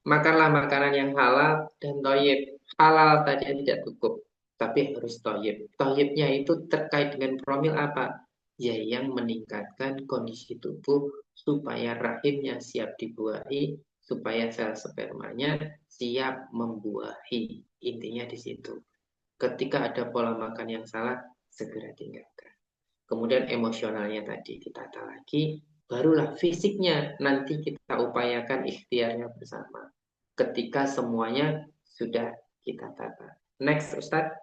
makanlah makanan yang halal dan toyib. Halal saja tidak cukup, tapi harus toyib. Toyibnya itu terkait dengan promil apa? Ya yang meningkatkan kondisi tubuh supaya rahimnya siap dibuahi, supaya sel spermanya siap membuahi. Intinya di situ. Ketika ada pola makan yang salah, segera tinggalkan. Kemudian emosionalnya tadi ditata lagi, barulah fisiknya nanti kita upayakan ikhtiarnya bersama. Ketika semuanya sudah kita tata. Next, Ustadz.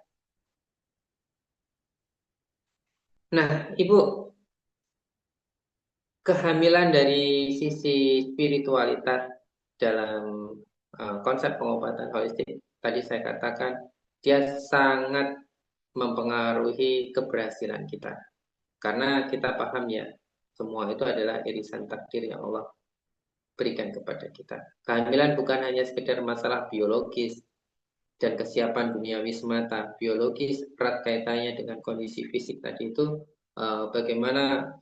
Nah, Ibu, kehamilan dari sisi spiritualitas dalam konsep pengobatan holistik, tadi saya katakan, dia sangat mempengaruhi keberhasilan kita. Karena kita paham ya, semua itu adalah irisan takdir yang Allah berikan kepada kita. Kehamilan bukan hanya sekedar masalah biologis dan kesiapan duniawi semata. Biologis erat kaitannya dengan kondisi fisik tadi itu bagaimana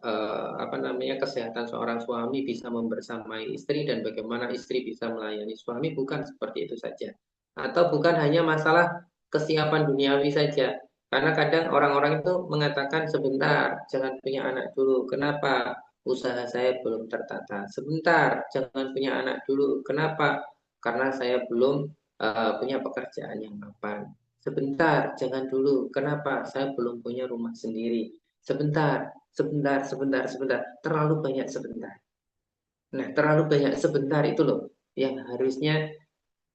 kesehatan seorang suami bisa membersamai istri dan bagaimana istri bisa melayani suami bukan seperti itu saja. Atau bukan hanya masalah kesiapan duniawi saja. Karena kadang orang-orang itu mengatakan sebentar, jangan punya anak dulu. Kenapa? Usaha saya belum tertata. Sebentar, jangan punya anak dulu. Kenapa? Karena saya belum punya pekerjaan yang mapan. Sebentar, jangan dulu. Kenapa? Saya belum punya rumah sendiri. Sebentar, sebentar, sebentar, sebentar. Terlalu banyak sebentar. Nah, terlalu banyak sebentar itu loh yang harusnya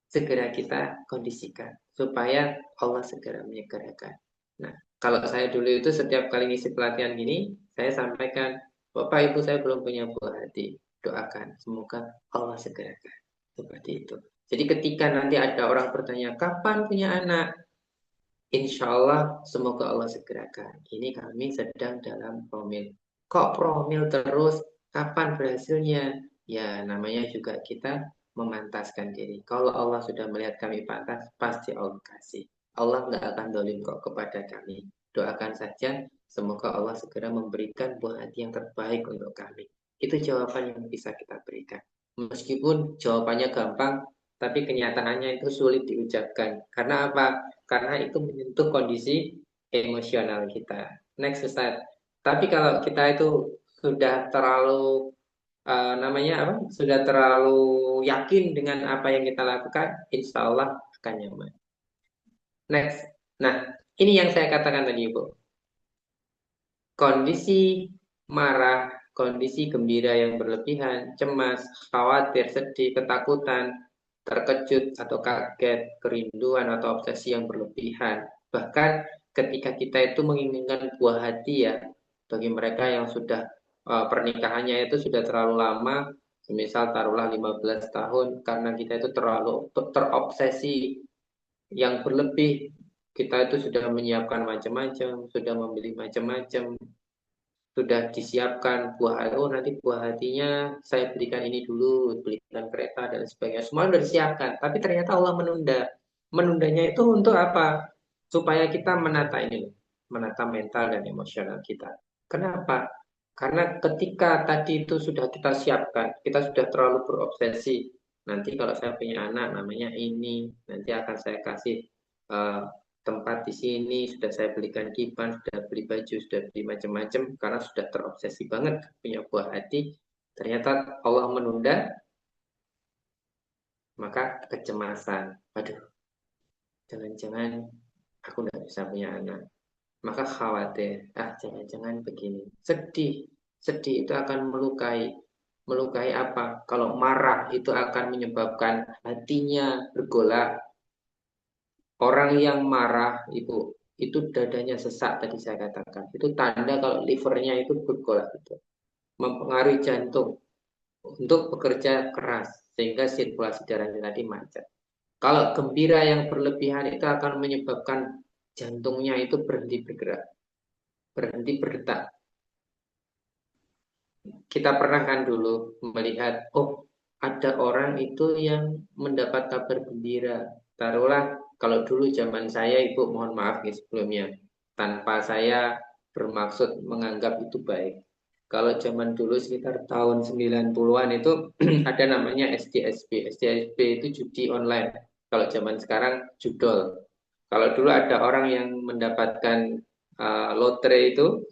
segera kita kondisikan supaya Allah segera menyegerakan. Nah, kalau saya dulu itu setiap kali ngisi pelatihan gini, saya sampaikan, Bapak Ibu saya belum punya buah hati, doakan semoga Allah segerakan. Seperti itu. Jadi ketika nanti ada orang bertanya kapan punya anak, insya Allah semoga Allah segerakan. Ini kami sedang dalam promil. Kok promil terus? Kapan berhasilnya? Ya namanya juga kita memantaskan diri. Kalau Allah sudah melihat kami pantas, pasti Allah kasih. Allah nggak akan dolim kok kepada kami. Doakan saja, semoga Allah segera memberikan buah hati yang terbaik untuk kami. Itu jawaban yang bisa kita berikan. Meskipun jawabannya gampang, tapi kenyataannya itu sulit diucapkan. Karena apa? Karena itu menyentuh kondisi emosional kita. Next Ustaz. Tapi kalau kita itu sudah terlalu namanya apa? Sudah terlalu yakin dengan apa yang kita lakukan, insya Allah akan nyaman. Next. Nah, ini yang saya katakan tadi, Ibu. Kondisi marah, kondisi gembira yang berlebihan, cemas, khawatir, sedih, ketakutan, terkejut atau kaget, kerinduan atau obsesi yang berlebihan. Bahkan ketika kita itu menginginkan buah hati ya, bagi mereka yang sudah pernikahannya itu sudah terlalu lama, misal taruhlah 15 tahun, karena kita itu terlalu terobsesi yang berlebih, kita itu sudah menyiapkan macam-macam, sudah membeli macam-macam, sudah disiapkan buah, oh nanti buah hatinya saya belikan ini dulu, belikan kereta dan sebagainya. Semua sudah disiapkan, tapi ternyata Allah menunda. Menundanya itu untuk apa? Supaya kita menata ini, menata mental dan emosional kita. Kenapa? Karena ketika tadi itu sudah kita siapkan, kita sudah terlalu berobsesi. Nanti kalau saya punya anak namanya ini, nanti akan saya kasih eh, tempat di sini, sudah saya belikan dipan, sudah beli baju, sudah beli macam-macam, karena sudah terobsesi banget punya buah hati. Ternyata Allah menunda, maka kecemasan. Aduh, jangan-jangan aku tidak bisa punya anak. Maka khawatir, jangan-jangan begini. Sedih, sedih itu akan melukai. Melukai apa? Kalau marah itu akan menyebabkan hatinya bergolak. Orang yang marah, Ibu, itu dadanya sesak tadi saya katakan. Itu tanda kalau livernya itu bergolak itu. Mempengaruhi jantung untuk bekerja keras sehingga sirkulasi darahnya tadi macet. Kalau gembira yang berlebihan itu akan menyebabkan jantungnya itu berhenti bergerak, berhenti berdetak. Kita pernah kan dulu melihat, oh ada orang itu yang mendapat kabar gembira. Taruhlah kalau dulu zaman saya, Ibu mohon maaf nih sebelumnya, tanpa saya bermaksud menganggap itu baik. Kalau zaman dulu sekitar tahun 90-an itu ada namanya SDSB. SDSB itu judi online. Kalau zaman sekarang judol. Kalau dulu ada orang yang mendapatkan lotre itu,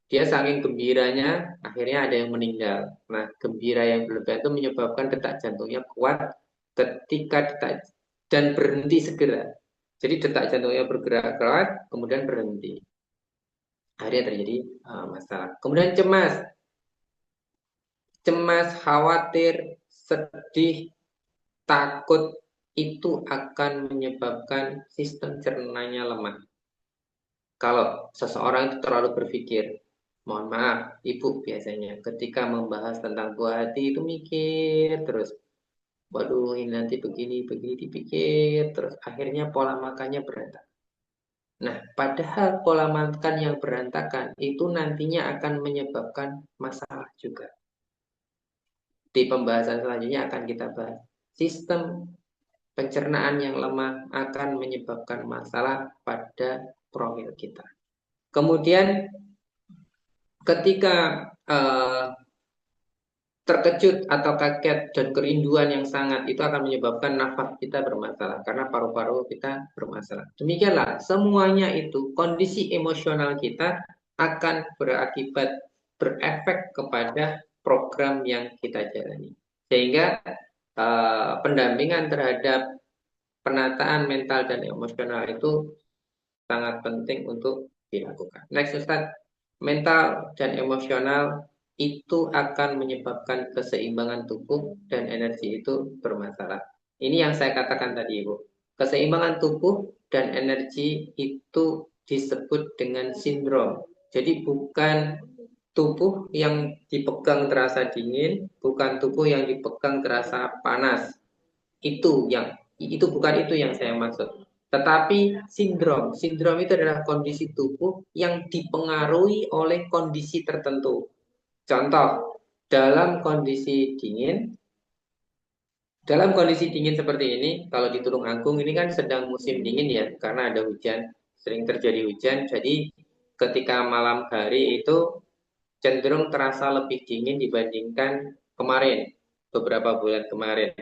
dia saking gembiranya, akhirnya ada yang meninggal. Nah, gembira yang berlebihan itu menyebabkan detak jantungnya kuat ketika detak dan berhenti segera. Jadi detak jantungnya bergerak kuat, kemudian berhenti. Akhirnya terjadi masalah. Kemudian cemas, cemas, khawatir, sedih, takut itu akan menyebabkan sistem cernanya lemah. Kalau seseorang itu terlalu berpikir, mohon maaf, ibu biasanya ketika membahas tentang buah hati itu mikir terus. Waduh, ini nanti begini, begini dipikir terus. Akhirnya pola makannya berantakan. Nah, padahal pola makan yang berantakan itu nantinya akan menyebabkan masalah juga. Di pembahasan selanjutnya akan kita bahas. Sistem pencernaan yang lemah akan menyebabkan masalah pada profil kita. Kemudian ketika terkejut atau kaget dan kerinduan yang sangat itu akan menyebabkan nafas kita bermasalah karena paru-paru kita bermasalah. Demikianlah semuanya itu kondisi emosional kita akan berakibat berefek kepada program yang kita jalani. Sehingga pendampingan terhadap penataan mental dan emosional itu sangat penting untuk dilakukan. Next Ustaz, mental dan emosional itu akan menyebabkan keseimbangan tubuh dan energi itu bermasalah. Ini yang saya katakan tadi, Ibu. Keseimbangan tubuh dan energi itu disebut dengan sindrom. Jadi bukan tubuh yang dipegang terasa dingin, bukan tubuh yang dipegang terasa panas. Itu bukan itu yang saya maksud. Tetapi sindrom itu adalah kondisi tubuh yang dipengaruhi oleh kondisi tertentu. Contoh, dalam kondisi dingin, dalam kondisi dingin seperti ini, kalau di Tulung Agung ini kan sedang musim dingin ya, karena ada hujan, sering terjadi hujan. Jadi ketika malam hari itu cenderung terasa lebih dingin dibandingkan kemarin, beberapa bulan kemarin.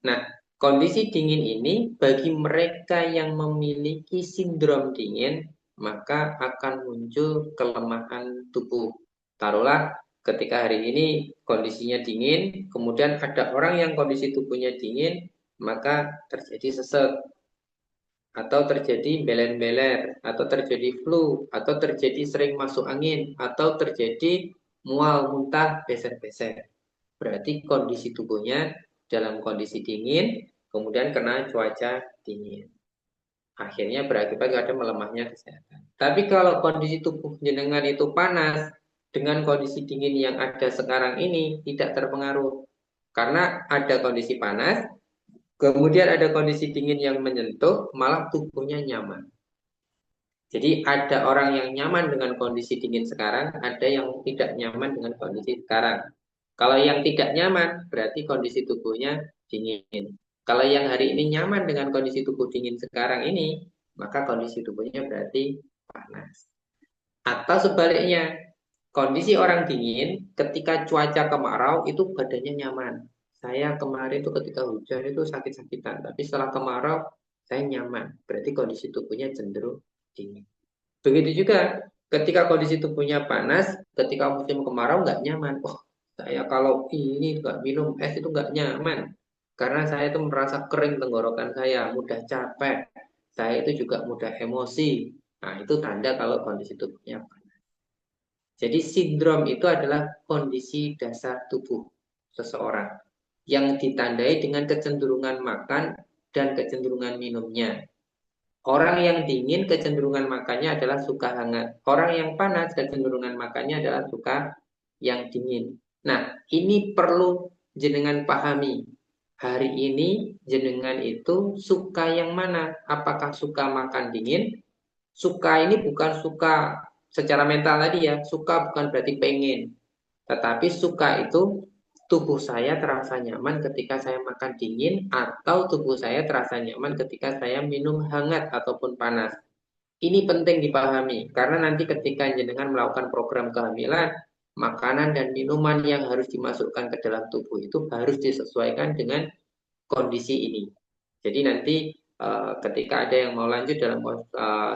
Nah, kondisi dingin ini bagi mereka yang memiliki sindrom dingin, maka akan muncul kelemahan tubuh. Taruhlah ketika hari ini kondisinya dingin, kemudian ada orang yang kondisi tubuhnya dingin, maka terjadi sesek, atau terjadi beler-beler, atau terjadi flu, atau terjadi sering masuk angin, atau terjadi mual, muntah, beser-beser. Berarti kondisi tubuhnya dalam kondisi dingin, kemudian kena cuaca dingin. Akhirnya berakibat pada melemahnya kesehatan. Tapi kalau kondisi tubuh jenengan itu panas, dengan kondisi dingin yang ada sekarang ini tidak terpengaruh. Karena ada kondisi panas, kemudian ada kondisi dingin yang menyentuh, malah tubuhnya nyaman. Jadi ada orang yang nyaman dengan kondisi dingin sekarang, ada yang tidak nyaman dengan kondisi sekarang. Kalau yang tidak nyaman, berarti kondisi tubuhnya dingin. Kalau yang hari ini nyaman dengan kondisi tubuh dingin sekarang ini, maka kondisi tubuhnya berarti panas. Atau sebaliknya, kondisi orang dingin ketika cuaca kemarau itu badannya nyaman. Saya kemarin itu ketika hujan itu sakit-sakitan, tapi setelah kemarau saya nyaman. Berarti kondisi tubuhnya cenderung dingin. Begitu juga ketika kondisi tubuhnya panas, ketika musim kemarau nggak nyaman. Oh, saya kalau ini nggak minum es itu nggak nyaman. Karena saya itu merasa kering tenggorokan saya, mudah capek. Saya itu juga mudah emosi. Nah, itu tanda kalau kondisi tubuhnya panas. Jadi sindrom itu adalah kondisi dasar tubuh seseorang yang ditandai dengan kecenderungan makan dan kecenderungan minumnya. Orang yang dingin kecenderungan makannya adalah suka hangat. Orang yang panas kecenderungan makannya adalah suka yang dingin. Nah, ini perlu jenengan pahami. Hari ini jenengan itu suka yang mana? Apakah suka makan dingin? Suka ini bukan suka secara mental tadi ya. Suka bukan berarti pengen. Tetapi suka itu tubuh saya terasa nyaman ketika saya makan dingin atau tubuh saya terasa nyaman ketika saya minum hangat ataupun panas. Ini penting dipahami karena nanti ketika jenengan melakukan program kehamilan, makanan dan minuman yang harus dimasukkan ke dalam tubuh itu harus disesuaikan dengan kondisi ini. Jadi nanti ketika ada yang mau lanjut dalam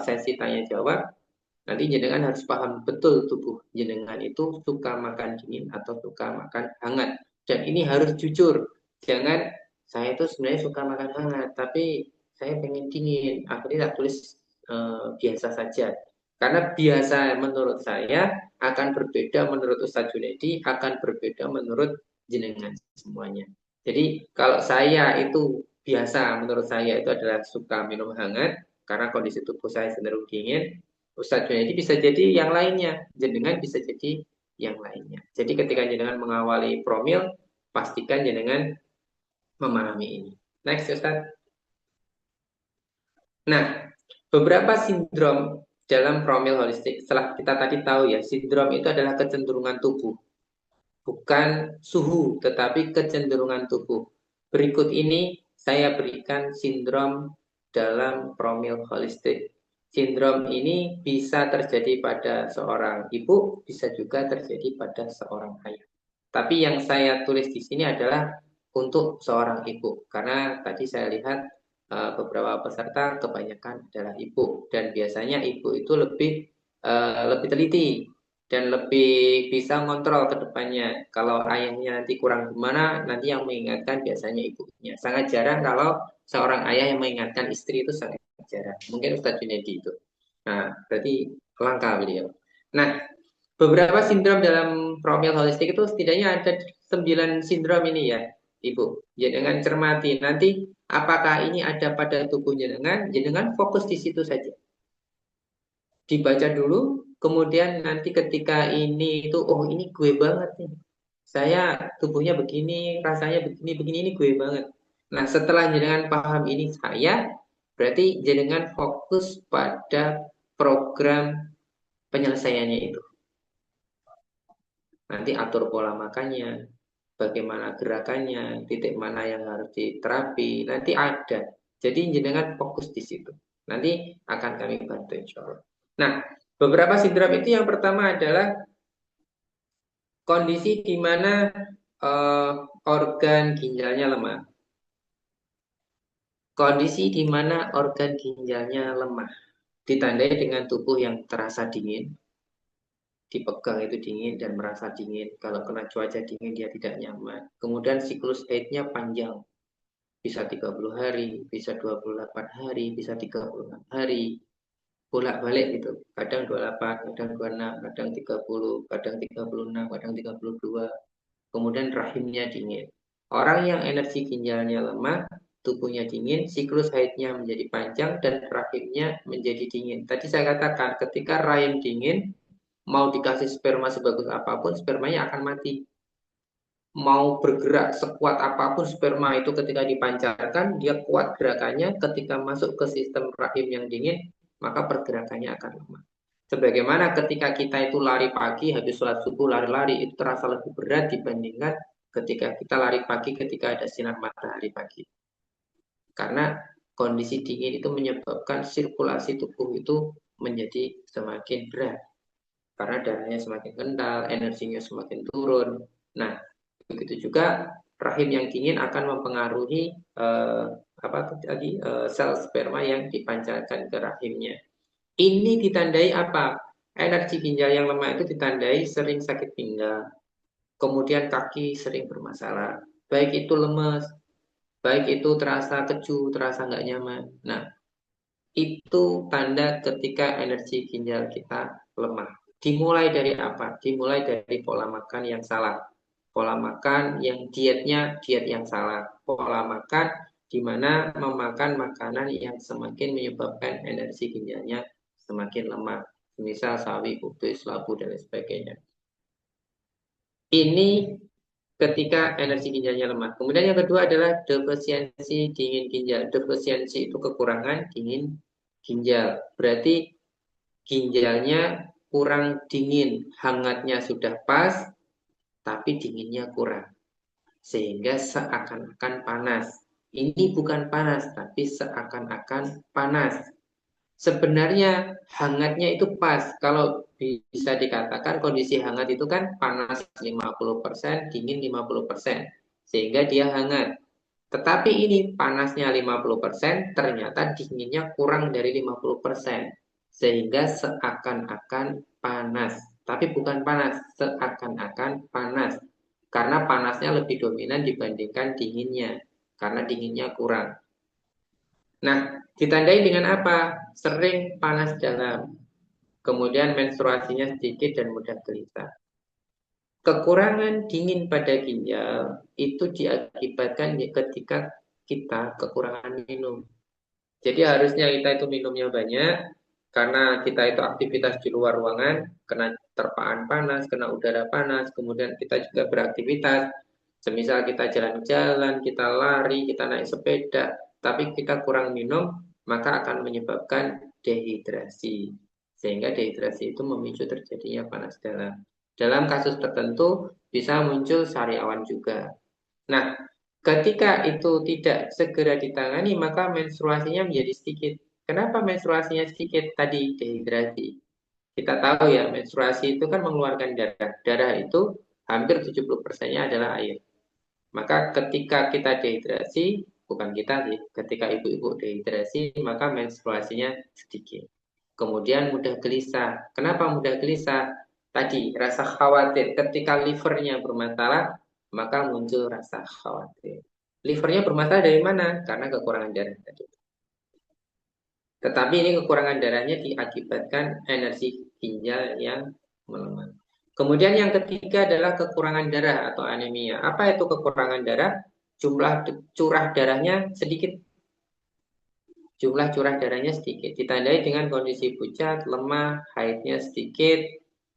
sesi tanya jawab, nanti jenengan harus paham betul tubuh jenengan itu suka makan dingin atau suka makan hangat. Dan ini harus jujur. Jangan saya itu sebenarnya suka makan hangat, tapi saya pengen dingin. Akhirnya tak tulis biasa saja. Karena biasa menurut saya akan berbeda menurut Ustadz Junedi, akan berbeda menurut jenengan semuanya. Jadi kalau saya itu biasa menurut saya itu adalah suka minum hangat karena kondisi tubuh saya cenderung dingin. Ustadz Junedi bisa jadi yang lainnya, jenengan bisa jadi yang lainnya. Jadi ketika jenengan mengawali promil, pastikan jenengan memahami ini. Next, Ustadz. Nah, beberapa sindrom dalam promil holistik, setelah kita tadi tahu ya, sindrom itu adalah kecenderungan tubuh, bukan suhu, tetapi kecenderungan tubuh. Berikut ini saya berikan sindrom dalam promil holistik. Sindrom ini bisa terjadi pada seorang ibu, bisa juga terjadi pada seorang ayah. Tapi yang saya tulis di sini adalah untuk seorang ibu, karena tadi saya lihat beberapa peserta kebanyakan adalah ibu, dan biasanya ibu itu lebih teliti dan lebih bisa ngontrol ke depannya. Kalau ayahnya nanti kurang gimana, nanti yang mengingatkan biasanya ibunya. Sangat jarang kalau seorang ayah yang mengingatkan istri itu sangat jarang. Mungkin Ustadz Junedi itu. Nah, berarti langka beliau. Nah, beberapa sindrom dalam profil holistik itu setidaknya ada 9 sindrom ini ya, Ibu. Jangan cermati nanti apakah ini ada pada tubuh jenengan, jenengan fokus di situ saja. Dibaca dulu, kemudian nanti ketika ini itu, oh ini gue banget nih. Saya tubuhnya begini, rasanya begini, ini gue banget. Nah, setelah jenengan paham ini saya, berarti jenengan fokus pada program penyelesaiannya itu. Nanti atur pola makannya, bagaimana gerakannya, titik mana yang harus diterapi, nanti ada. Jadi jenengan fokus di situ. Nanti akan kami bantu insya Allah. Nah, beberapa sindrom itu yang pertama adalah kondisi di mana organ ginjalnya lemah. Kondisi di mana organ ginjalnya lemah ditandai dengan tubuh yang terasa dingin, dipegang itu dingin dan merasa dingin. Kalau kena cuaca dingin dia tidak nyaman. Kemudian siklus haidnya panjang, bisa 30 hari, bisa 28 hari, bisa 36 hari. Bolak-balik gitu. Kadang 28, kadang 26, kadang 30, kadang 36, kadang 32. Kemudian rahimnya dingin. Orang yang energi ginjalnya lemah, tubuhnya dingin, siklus haidnya menjadi panjang dan rahimnya menjadi dingin. Tadi saya katakan ketika rahim dingin, mau dikasih sperma sebagus apapun, spermanya akan mati. Mau bergerak sekuat apapun sperma itu ketika dipancarkan, dia kuat gerakannya, ketika masuk ke sistem rahim yang dingin, maka pergerakannya akan lemah. Sebagaimana ketika kita itu lari pagi, habis sholat subuh lari-lari, itu terasa lebih berat dibandingkan ketika kita lari pagi ketika ada sinar matahari pagi. Karena kondisi dingin itu menyebabkan sirkulasi tubuh itu menjadi semakin berat. Karena darahnya semakin kental, energinya semakin turun. Nah, begitu juga rahim yang dingin akan mempengaruhi sel sperma yang dipancarkan ke rahimnya. Ini ditandai apa? Energi ginjal yang lemah itu ditandai sering sakit pinggang, kemudian kaki sering bermasalah, baik itu lemes, baik itu terasa keju, terasa nggak nyaman. Nah, itu tanda ketika energi ginjal kita lemah. Dimulai dari apa? Dimulai dari pola makan yang salah. Pola makan yang dietnya diet yang salah. Pola makan di mana memakan makanan yang semakin menyebabkan energi ginjalnya semakin lemah. Misal sawi, kubis, labu, dan lain sebagainya. Ini ketika energi ginjalnya lemah. Kemudian yang kedua adalah defisiensi dingin ginjal. Defisiensi itu kekurangan dingin ginjal. Berarti ginjalnya kurang dingin, hangatnya sudah pas, tapi dinginnya kurang. Sehingga seakan-akan panas. Ini bukan panas, tapi seakan-akan panas. Sebenarnya hangatnya itu pas. Kalau bisa dikatakan kondisi hangat itu kan panas 50%, dingin 50%. Sehingga dia hangat. Tetapi ini panasnya 50%, ternyata dinginnya kurang dari 50%. Sehingga seakan-akan panas. Tapi bukan panas, seakan-akan panas. Karena panasnya lebih dominan dibandingkan dinginnya. Karena dinginnya kurang. Nah, ditandai dengan apa? Sering panas dalam. Kemudian menstruasinya sedikit dan mudah gelisah. Kekurangan dingin pada ginjal itu diakibatkan ketika kita kekurangan minum. Jadi harusnya kita itu minumnya banyak, karena kita itu aktivitas di luar ruangan, kena terpaan panas, kena udara panas, kemudian kita juga beraktivitas, semisal kita jalan-jalan, kita lari, kita naik sepeda, tapi kita kurang minum, maka akan menyebabkan dehidrasi. Sehingga dehidrasi itu memicu terjadinya panas dalam. Dalam kasus tertentu bisa muncul sariawan juga. Nah, ketika itu tidak segera ditangani, maka menstruasinya menjadi sedikit. Kenapa menstruasinya sedikit? Tadi dehidrasi. Kita tahu ya, menstruasi itu kan mengeluarkan darah. Darah itu hampir 70%-nya adalah air. Maka ketika kita dehidrasi, bukan kita sih, ketika ibu-ibu dehidrasi, maka menstruasinya sedikit. Kemudian mudah gelisah. Kenapa mudah gelisah? Tadi rasa khawatir. Ketika livernya bermasalah, maka muncul rasa khawatir. Livernya bermasalah dari mana? Karena kekurangan darah tadi. Tetapi ini kekurangan darahnya diakibatkan energi ginjal yang melemah. Kemudian yang ketiga adalah kekurangan darah atau anemia. Apa itu kekurangan darah? Jumlah curah darahnya sedikit. jumlah curah darahnya sedikit. Ditandai dengan kondisi pucat, lemah, haidnya sedikit,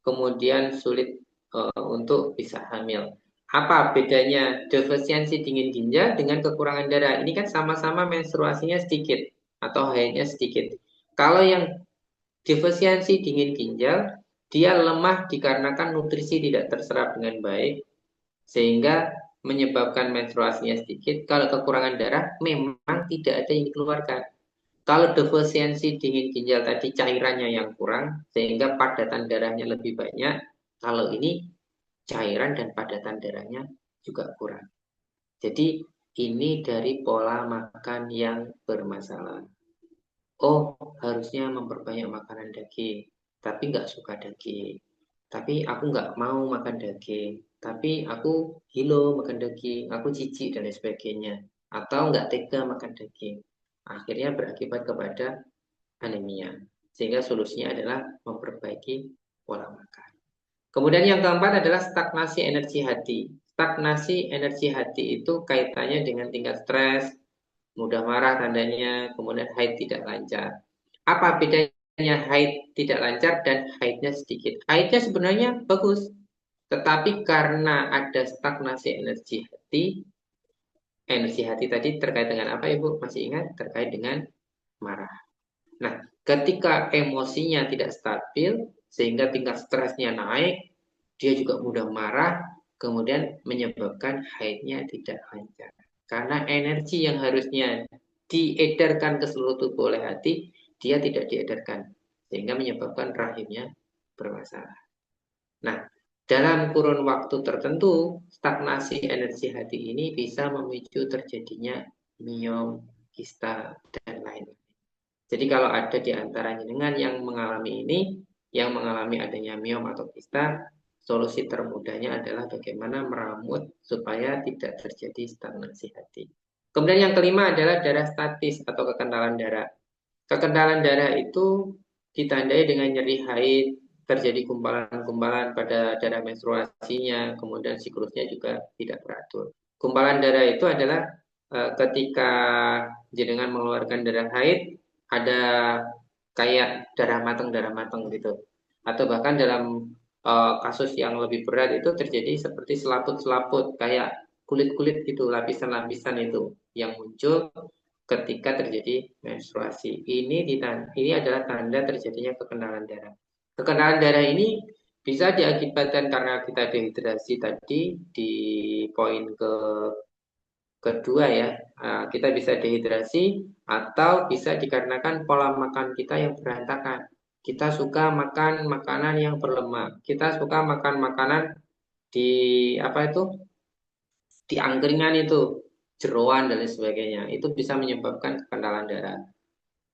kemudian sulit untuk bisa hamil. Apa bedanya defisiensi dingin ginjal dengan kekurangan darah? Ini kan sama-sama menstruasinya sedikit atau haidnya sedikit. Kalau yang defisiensi dingin ginjal, dia lemah dikarenakan nutrisi tidak terserap dengan baik, sehingga menyebabkan menstruasinya sedikit. Kalau kekurangan darah, memang tidak ada yang dikeluarkan. Kalau defisiensi dingin ginjal tadi cairannya yang kurang, sehingga padatan darahnya lebih banyak. Kalau ini cairan dan padatan darahnya juga kurang. Jadi ini dari pola makan yang bermasalah. Oh, harusnya memperbanyak makanan daging, tapi nggak suka daging. Tapi aku nggak mau makan daging, tapi aku hilo makan daging, aku jijik dan lain sebagainya. Atau nggak tega makan daging. Akhirnya berakibat kepada anemia. Sehingga solusinya adalah memperbaiki pola makan. Kemudian yang keempat adalah stagnasi energi hati. Stagnasi energi hati itu kaitannya dengan tingkat stres, mudah marah tandanya, kemudian haid tidak lancar. Apa bedanya haid tidak lancar dan haidnya sedikit? Haidnya sebenarnya bagus, tetapi karena ada stagnasi energi hati tadi terkait dengan apa Ibu? Masih ingat? Terkait dengan marah. Nah, ketika emosinya tidak stabil, sehingga tingkat stresnya naik, dia juga mudah marah, kemudian menyebabkan haidnya tidak lancar. Karena energi yang harusnya diedarkan ke seluruh tubuh oleh hati, dia tidak diedarkan. Sehingga menyebabkan rahimnya bermasalah. Nah, dalam kurun waktu tertentu, stagnasi energi hati ini bisa memicu terjadinya miom, kista, dan lain-lain. Jadi kalau ada di antara jenengan yang mengalami ini, yang mengalami adanya miom atau kista, solusi termudahnya adalah bagaimana meramut supaya tidak terjadi stagnasi hati. Kemudian yang kelima adalah darah statis atau kekentalan darah. Kekentalan darah itu ditandai dengan nyeri haid, terjadi gumpalan-gumpalan pada darah menstruasinya, kemudian siklusnya juga tidak teratur. Gumpalan darah itu adalah ketika jenengan mengeluarkan darah haid, ada kayak darah matang gitu. Atau bahkan dalam kasus yang lebih berat itu terjadi seperti selaput-selaput, kayak kulit-kulit gitu, lapisan-lapisan itu yang muncul ketika terjadi menstruasi. Ini adalah tanda terjadinya kekenalan darah. Kekenalan darah ini bisa diakibatkan karena kita dehidrasi tadi di poin kedua ya. Kita bisa dehidrasi atau bisa dikarenakan pola makan kita yang berantakan. Kita suka makan makanan yang berlemak. Kita suka makan makanan di apa itu? Di angkringan itu, jeroan dan lain sebagainya. Itu bisa menyebabkan kekendalan darah.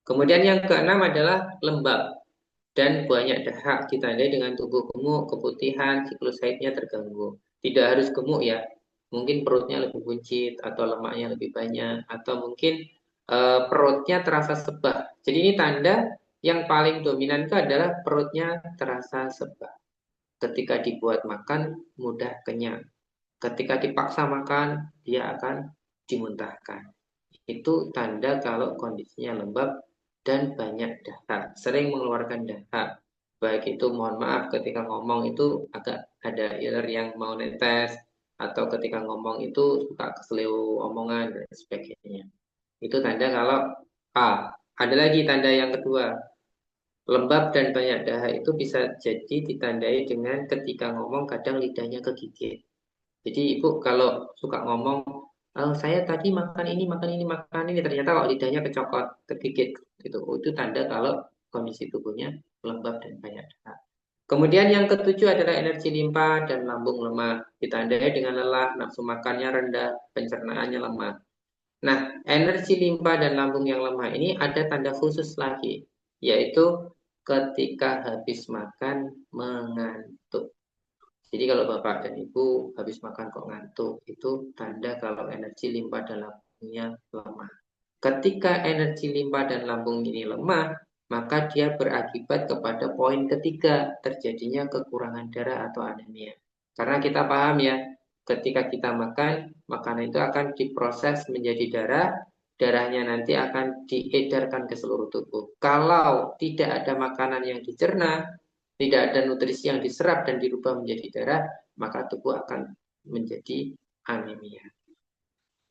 Kemudian yang keenam adalah lembab dan banyak dahak ditandai dengan tubuh gemuk, keputihan, siklus haidnya terganggu. Tidak harus gemuk ya, mungkin perutnya lebih buncit atau lemaknya lebih banyak atau mungkin perutnya terasa sebah. Jadi ini tanda yang paling dominan itu adalah perutnya terasa sebah. Ketika dibuat makan mudah kenyang. Ketika dipaksa makan dia akan dimuntahkan. Itu tanda kalau kondisinya lembab dan banyak dahak, sering mengeluarkan dahak. Baik itu mohon maaf ketika ngomong itu agak ada error yang mau netes, atau ketika ngomong itu suka keseliu omongan dan sebagainya. Itu tanda kalau ada lagi tanda yang kedua, lembab dan banyak dahak itu bisa jadi ditandai dengan ketika ngomong kadang lidahnya kegigit. Jadi ibu kalau suka ngomong, saya tadi makan ini, ternyata kalau lidahnya kecokot, kegigit, gitu. Itu tanda kalau kondisi tubuhnya lembab dan banyak darah. Kemudian yang ketujuh adalah energi limpa dan lambung lemah. Ditandai dengan lelah, nafsu makannya rendah, pencernaannya lemah. Nah, energi limpa dan lambung yang lemah ini ada tanda khusus lagi, yaitu ketika habis makan mengantuk. Jadi kalau Bapak dan Ibu habis makan kok ngantuk, itu tanda kalau energi limpa dan lambungnya lemah. Ketika energi limpa dan lambung ini lemah, maka dia berakibat kepada poin ketiga, terjadinya kekurangan darah atau anemia. Karena kita paham ya, ketika kita makan, makanan itu akan diproses menjadi darah, darahnya nanti akan diedarkan ke seluruh tubuh. Kalau tidak ada makanan yang dicerna, tidak ada nutrisi yang diserap dan dirubah menjadi darah, maka tubuh akan menjadi anemia.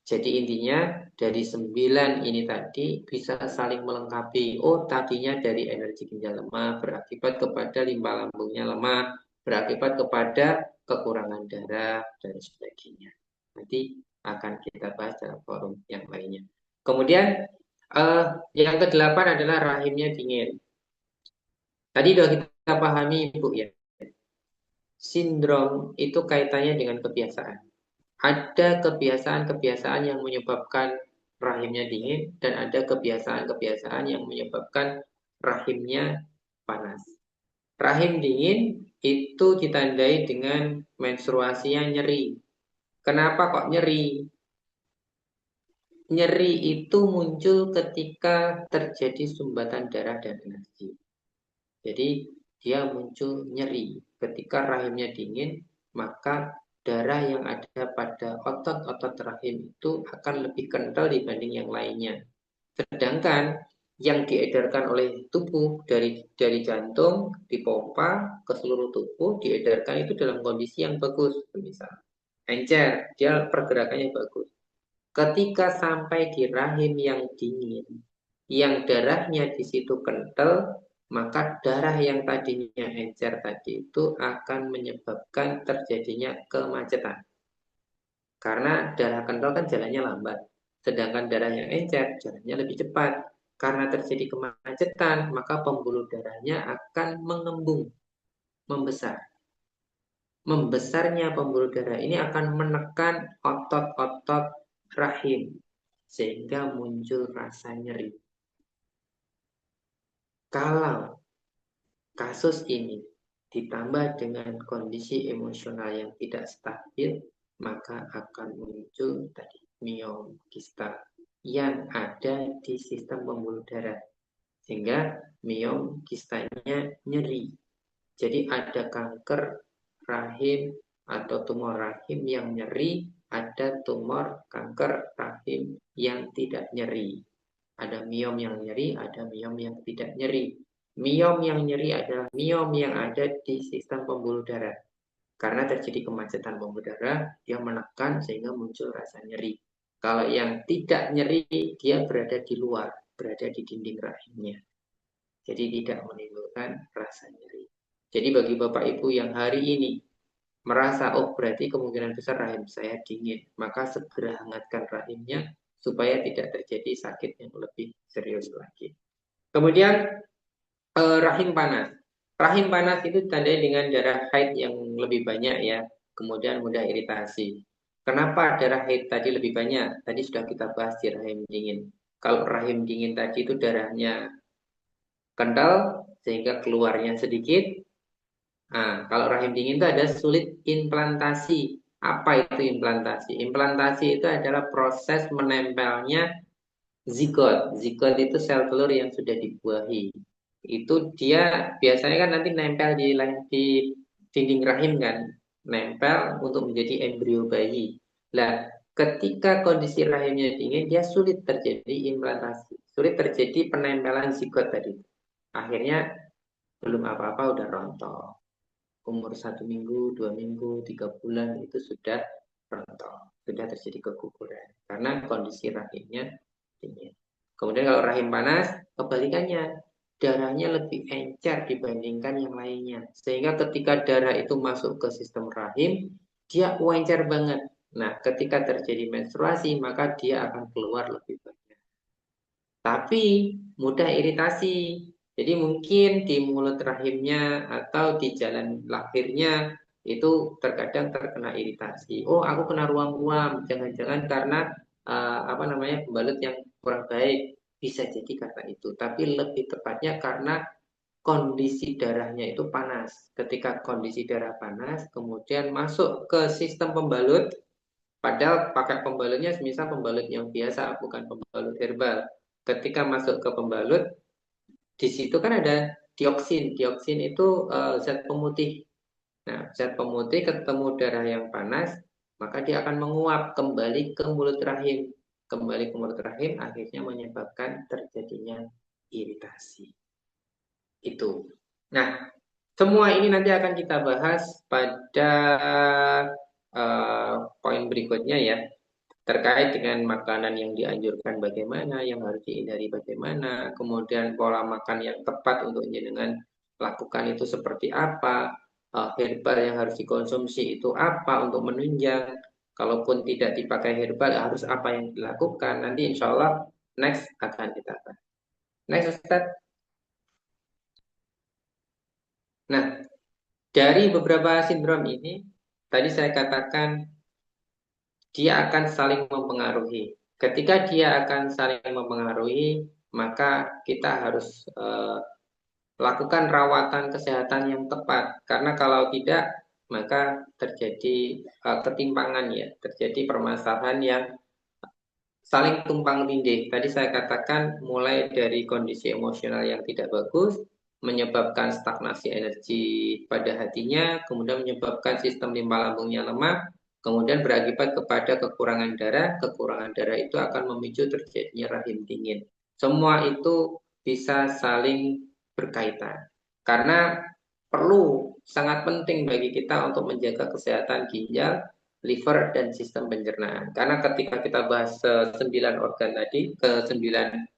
Jadi intinya dari 9 ini tadi bisa saling melengkapi. Oh, tadinya dari energi ginjal lemah berakibat kepada limpa lambungnya lemah, berakibat kepada kekurangan darah dan sebagainya. Nanti akan kita bahas dalam forum yang lainnya. Kemudian yang ke-8 adalah rahimnya dingin. Tadi sudah kita pahami Ibu ya. Sindrom itu kaitannya dengan kebiasaan. Ada kebiasaan-kebiasaan yang menyebabkan rahimnya dingin dan ada kebiasaan-kebiasaan yang menyebabkan rahimnya panas. Rahim dingin itu ditandai dengan menstruasinya nyeri. Kenapa kok nyeri? Nyeri itu muncul ketika terjadi sumbatan darah dan energi. Jadi dia muncul nyeri. Ketika rahimnya dingin, maka darah yang ada pada otot-otot rahim itu akan lebih kental dibanding yang lainnya. Sedangkan yang diedarkan oleh tubuh dari jantung dipompa ke seluruh tubuh diedarkan itu dalam kondisi yang bagus, misal encer, dia pergerakannya bagus. Ketika sampai di rahim yang dingin, yang darahnya di situ kental, maka darah yang tadinya encer tadi itu akan menyebabkan terjadinya kemacetan. Karena darah kental kan jalannya lambat, sedangkan darah yang encer jalannya lebih cepat. Karena terjadi kemacetan, maka pembuluh darahnya akan mengembung, membesar. Membesarnya pembuluh darah ini akan menekan otot-otot rahim, sehingga muncul rasa nyeri. Kalau kasus ini ditambah dengan kondisi emosional yang tidak stabil, maka akan muncul tadi miom kista yang ada di sistem pembuluh darah. Sehingga miom kistanya nyeri. Jadi ada kanker rahim atau tumor rahim yang nyeri, ada tumor kanker rahim yang tidak nyeri. Ada miom yang nyeri, ada miom yang tidak nyeri. Miom yang nyeri adalah miom yang ada di sistem pembuluh darah. Karena terjadi kemacetan pembuluh darah, dia menekan sehingga muncul rasa nyeri. Kalau yang tidak nyeri, dia berada di luar, berada di dinding rahimnya. Jadi tidak menimbulkan rasa nyeri. Jadi bagi Bapak Ibu yang hari ini merasa, oh berarti kemungkinan besar rahim saya dingin, maka segera hangatkan rahimnya supaya tidak terjadi sakit yang lebih serius lagi. Kemudian rahim panas. Rahim panas itu ditandai dengan darah haid yang lebih banyak ya, kemudian mudah iritasi. Kenapa darah haid tadi lebih banyak? Tadi sudah kita bahas di rahim dingin. Kalau rahim dingin tadi itu darahnya kental sehingga keluarnya sedikit. Nah, kalau rahim dingin itu ada sulit implantasi. Apa itu implantasi? Implantasi itu adalah proses menempelnya zigot. Zigot itu sel telur yang sudah dibuahi. Itu dia biasanya kan nanti nempel di dinding rahim kan. Nempel untuk menjadi embrio bayi. Nah, ketika kondisi rahimnya dingin, dia sulit terjadi implantasi. Sulit terjadi penempelan zigot tadi. Akhirnya belum apa-apa udah rontok. Umur 1 minggu, 2 minggu, 3 bulan itu sudah rontok, sudah terjadi keguguran karena kondisi rahimnya dingin. Kemudian kalau rahim panas, kebalikannya, darahnya lebih encer dibandingkan yang lainnya. Sehingga ketika darah itu masuk ke sistem rahim, dia encer banget. Nah, ketika terjadi menstruasi, maka dia akan keluar lebih banyak. Tapi mudah iritasi. Jadi mungkin di mulut rahimnya atau di jalan lahirnya itu terkadang terkena iritasi. Oh, aku kena ruam-ruam. Jangan-jangan karena pembalut yang kurang baik. Bisa jadi karena itu. Tapi lebih tepatnya karena kondisi darahnya itu panas. Ketika kondisi darah panas, kemudian masuk ke sistem pembalut. Padahal pakai pembalutnya semisal pembalut yang biasa, bukan pembalut herbal. Ketika masuk ke pembalut, di situ kan ada dioksin. Dioksin itu zat pemutih. Nah, zat pemutih ketemu darah yang panas, maka dia akan menguap kembali ke mulut rahim. kembali ke mulut rahim, akhirnya menyebabkan terjadinya iritasi. Itu. Nah, semua ini nanti akan kita bahas pada poin berikutnya ya, terkait dengan makanan yang dianjurkan bagaimana, yang harus dihindari bagaimana, kemudian pola makan yang tepat untuk jenengan lakukan itu seperti apa, herbal yang harus dikonsumsi itu apa untuk menunjang, kalaupun tidak dipakai herbal harus apa yang dilakukan, nanti insya Allah next akan kita bahas. Next Ustaz. Nah, dari beberapa sindrom ini, tadi saya katakan dia akan saling mempengaruhi. Ketika dia akan saling mempengaruhi, maka kita harus lakukan rawatan kesehatan yang tepat. Karena kalau tidak, maka terjadi ketimpangan ya, terjadi permasalahan yang saling tumpang tindih. Tadi saya katakan mulai dari kondisi emosional yang tidak bagus, menyebabkan stagnasi energi pada hatinya, kemudian menyebabkan sistem limpa lambungnya lemah, kemudian berakibat kepada kekurangan darah itu akan memicu terjadinya rahim dingin. Semua itu bisa saling berkaitan. Karena perlu sangat penting bagi kita untuk menjaga kesehatan ginjal, liver, dan sistem pencernaan. Karena ketika kita bahas 9 organ tadi, ke 9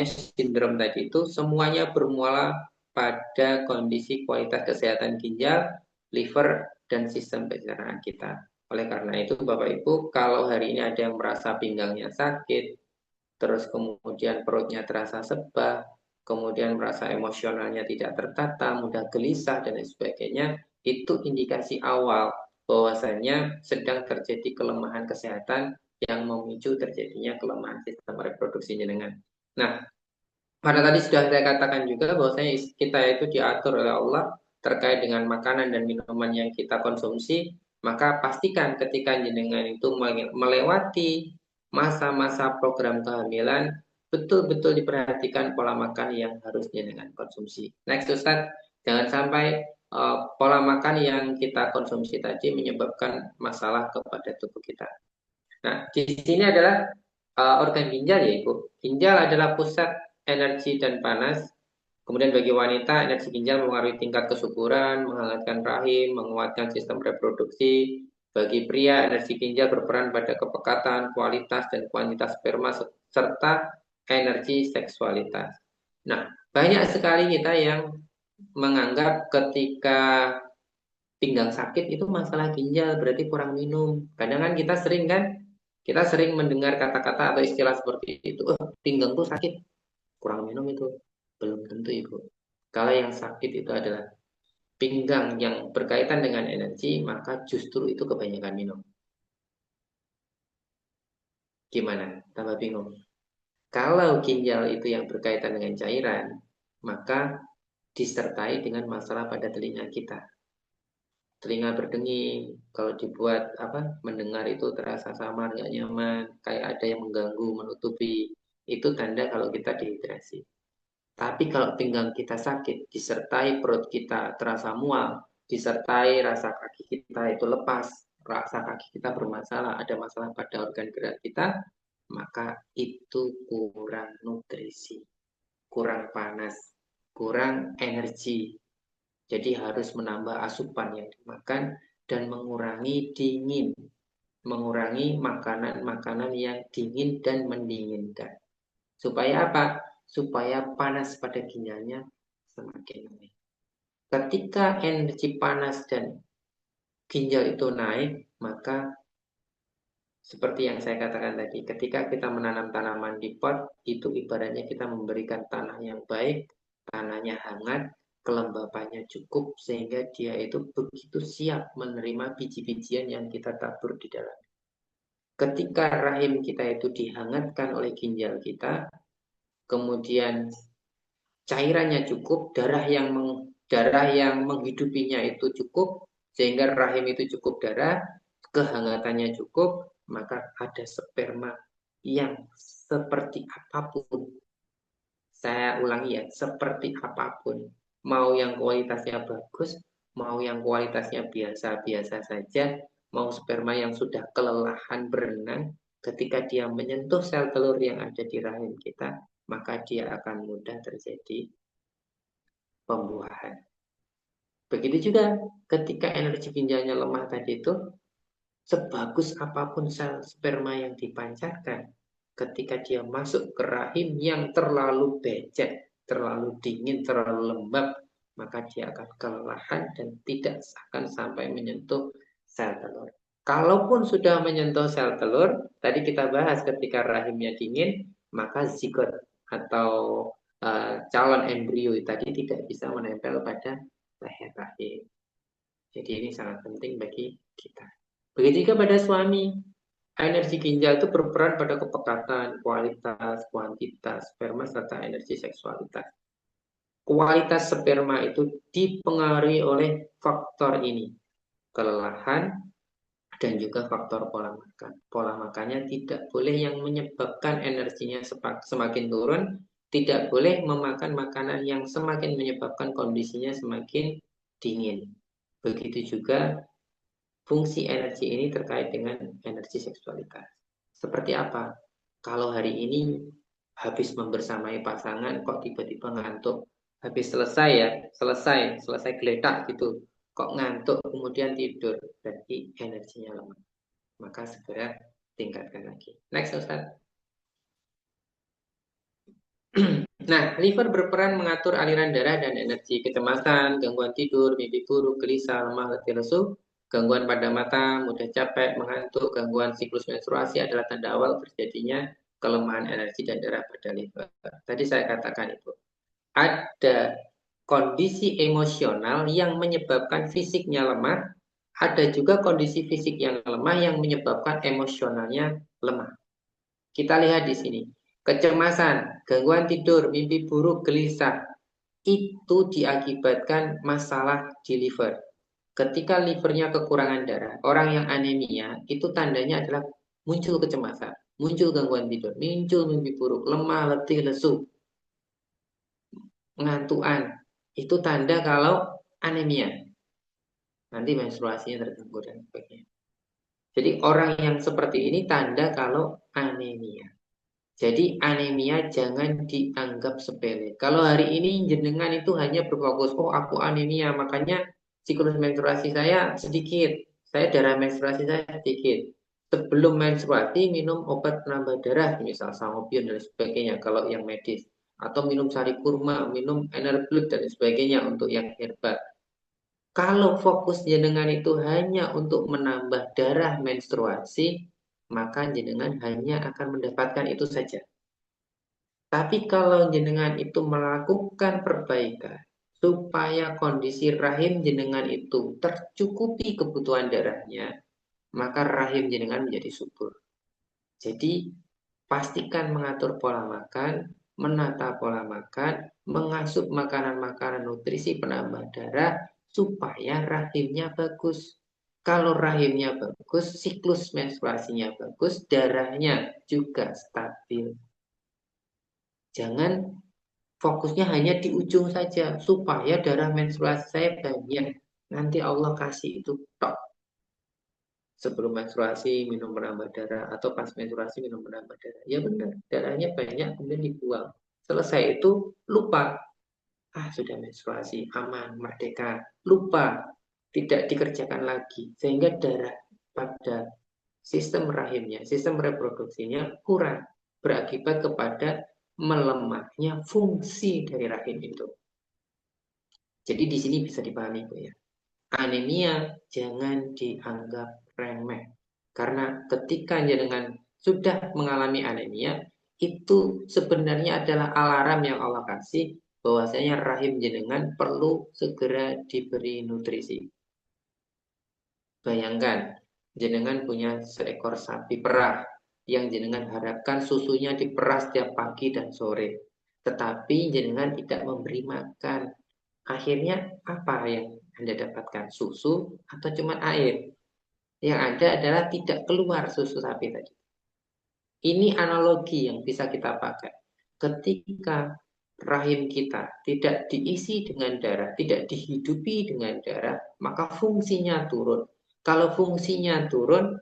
sindrom tadi itu semuanya bermula pada kondisi kualitas kesehatan ginjal, liver, dan sistem pencernaan kita. Oleh karena itu, Bapak Ibu, kalau hari ini ada yang merasa pinggangnya sakit, terus kemudian perutnya terasa sebah, kemudian merasa emosionalnya tidak tertata, mudah gelisah, dan lain sebagainya, itu indikasi awal bahwasanya sedang terjadi kelemahan kesehatan yang memicu terjadinya kelemahan sistem reproduksi jenengan. Nah, pada tadi sudah saya katakan juga bahwasanya kita itu diatur oleh Allah terkait dengan makanan dan minuman yang kita konsumsi, maka pastikan ketika jenengan itu melewati masa-masa program kehamilan, betul-betul diperhatikan pola makan yang harus jenengan konsumsi. Next Ustaz, jangan sampai pola makan yang kita konsumsi tadi menyebabkan masalah kepada tubuh kita. Nah, di sini adalah organ ginjal ya Ibu. Ginjal adalah pusat energi dan panas. Kemudian bagi wanita, energi ginjal mengaruhi tingkat kesuburan, menghangatkan rahim, menguatkan sistem reproduksi. Bagi pria, energi ginjal berperan pada kepekatan, kualitas, dan kuantitas sperma, serta energi seksualitas. Nah, banyak sekali kita yang menganggap ketika pinggang sakit itu masalah ginjal, berarti kurang minum. Kadang kan kita sering mendengar kata-kata atau istilah seperti itu, pinggang tuh sakit, kurang minum itu. Belum tentu Ibu. Kalau yang sakit itu adalah pinggang yang berkaitan dengan energi, maka justru itu kebanyakan minum. Gimana? Tambah bingung. Kalau ginjal itu yang berkaitan dengan cairan, maka disertai dengan masalah pada telinga kita. Telinga berdenging, kalau dibuat mendengar itu terasa samar, nggak nyaman, kayak ada yang mengganggu, menutupi, itu tanda kalau kita dehidrasi. Tapi kalau pinggang kita sakit, disertai perut kita terasa mual, disertai rasa kaki kita itu lepas, rasa kaki kita bermasalah, ada masalah pada organ gerak kita, maka itu kurang nutrisi, kurang panas, kurang energi. Jadi harus menambah asupan yang dimakan dan mengurangi dingin, mengurangi makanan-makanan yang dingin dan mendinginkan. Supaya apa? Supaya panas pada ginjalnya semakin naik. Ketika energi panas dan ginjal itu naik, maka seperti yang saya katakan tadi, ketika kita menanam tanaman di pot, itu ibaratnya kita memberikan tanah yang baik, tanahnya hangat, kelembapannya cukup, sehingga dia itu begitu siap menerima biji-bijian yang kita tabur di dalam. Ketika rahim kita itu dihangatkan oleh ginjal kita, kemudian cairannya cukup, darah yang menghidupinya itu cukup, sehingga rahim itu cukup darah, kehangatannya cukup, maka ada sperma yang seperti apapun. Saya ulangi ya, seperti apapun. Mau yang kualitasnya bagus, mau yang kualitasnya biasa-biasa saja, mau sperma yang sudah kelelahan berenang, ketika dia menyentuh sel telur yang ada di rahim kita, maka dia akan mudah terjadi pembuahan. Begitu juga ketika energi ginjalnya lemah tadi itu, sebagus apapun sel sperma yang dipancarkan, ketika dia masuk ke rahim yang terlalu becek, terlalu dingin, terlalu lembab, maka dia akan kelelahan dan tidak akan sampai menyentuh sel telur. Kalaupun sudah menyentuh sel telur, tadi kita bahas ketika rahimnya dingin, maka zigot atau calon embrio tadi tidak bisa menempel pada leher rahim. Jadi ini sangat penting bagi kita. Begitu juga pada suami. Energi ginjal itu berperan pada kepekatan, kualitas, kuantitas sperma, serta energi seksualitas. Kualitas sperma itu dipengaruhi oleh faktor ini. Kelelahan dan juga faktor pola makan. Pola makannya tidak boleh yang menyebabkan energinya semakin turun, tidak boleh memakan makanan yang semakin menyebabkan kondisinya semakin dingin. Begitu juga fungsi energi ini terkait dengan energi seksualitas. Seperti apa? Kalau hari ini habis membersamai pasangan kok tiba-tiba ngantuk, habis selesai ya, selesai geletak gitu, kok ngantuk kemudian tidur, berarti energinya lemah. Maka segera tingkatkan lagi. Next Ustaz. Nah, liver berperan mengatur aliran darah dan energi. Kecemasan, gangguan tidur, mimpi buruk, gelisah, lemah, letih lesu, gangguan pada mata, mudah capek, mengantuk, gangguan siklus menstruasi adalah tanda awal terjadinya kelemahan energi dan darah pada liver. Tadi saya katakan itu. Ada kondisi emosional yang menyebabkan fisiknya lemah, ada juga kondisi fisik yang lemah yang menyebabkan emosionalnya lemah. Kita lihat di sini. Kecemasan, gangguan tidur, mimpi buruk, gelisah, itu diakibatkan masalah di liver. Ketika livernya kekurangan darah, orang yang anemia, itu tandanya adalah muncul kecemasan, muncul gangguan tidur, muncul mimpi buruk, lemah, letih, lesu, ngantuan. Itu tanda kalau anemia. Nanti menstruasinya terganggu dan sebagainya. Jadi orang yang seperti ini tanda kalau anemia. Jadi anemia jangan dianggap sepele. Kalau hari ini jenengan itu hanya berfokus, oh aku anemia, makanya siklus menstruasi saya sedikit, saya darah menstruasi saya sedikit. Sebelum menstruasi minum obat penambah darah, misal sangobion dan sebagainya kalau yang medis. Atau minum sari kurma, minum enerblood dan sebagainya untuk yang herbal. Kalau fokus jenengan itu hanya untuk menambah darah menstruasi, maka jenengan hanya akan mendapatkan itu saja. Tapi kalau jenengan itu melakukan perbaikan supaya kondisi rahim jenengan itu tercukupi kebutuhan darahnya, maka rahim jenengan menjadi subur. Jadi pastikan mengatur pola makan, menata pola makan, mengasup makanan-makanan nutrisi penambah darah supaya rahimnya bagus. Kalau rahimnya bagus, siklus menstruasinya bagus, darahnya juga stabil. Jangan fokusnya hanya di ujung saja supaya darah menstruasi saya banyak. Nanti Allah kasih itu tok. Sebelum menstruasi minum penambah darah atau pas menstruasi minum penambah darah. Ya benar, darahnya banyak kemudian dibuang. Selesai itu lupa. Ah, sudah menstruasi, aman, merdeka. Lupa, tidak dikerjakan lagi. Sehingga darah pada sistem rahimnya, sistem reproduksinya kurang. Berakibat kepada melemahnya fungsi dari rahim itu. Jadi di sini bisa dipahami Bu ya. Anemia jangan dianggap remeh. Karena ketika jenengan sudah mengalami anemia, itu sebenarnya adalah alarm yang Allah kasih bahwasanya rahim jenengan perlu segera diberi nutrisi. Bayangkan, jenengan punya seekor sapi perah yang jenengan harapkan susunya diperah setiap pagi dan sore. Tetapi jenengan tidak memberi makan. Akhirnya apa yang Anda dapatkan? Susu atau cuma air? Yang ada adalah tidak keluar susu sapi tadi. Ini analogi yang bisa kita pakai. Ketika rahim kita tidak diisi dengan darah, tidak dihidupi dengan darah, maka fungsinya turun. Kalau fungsinya turun,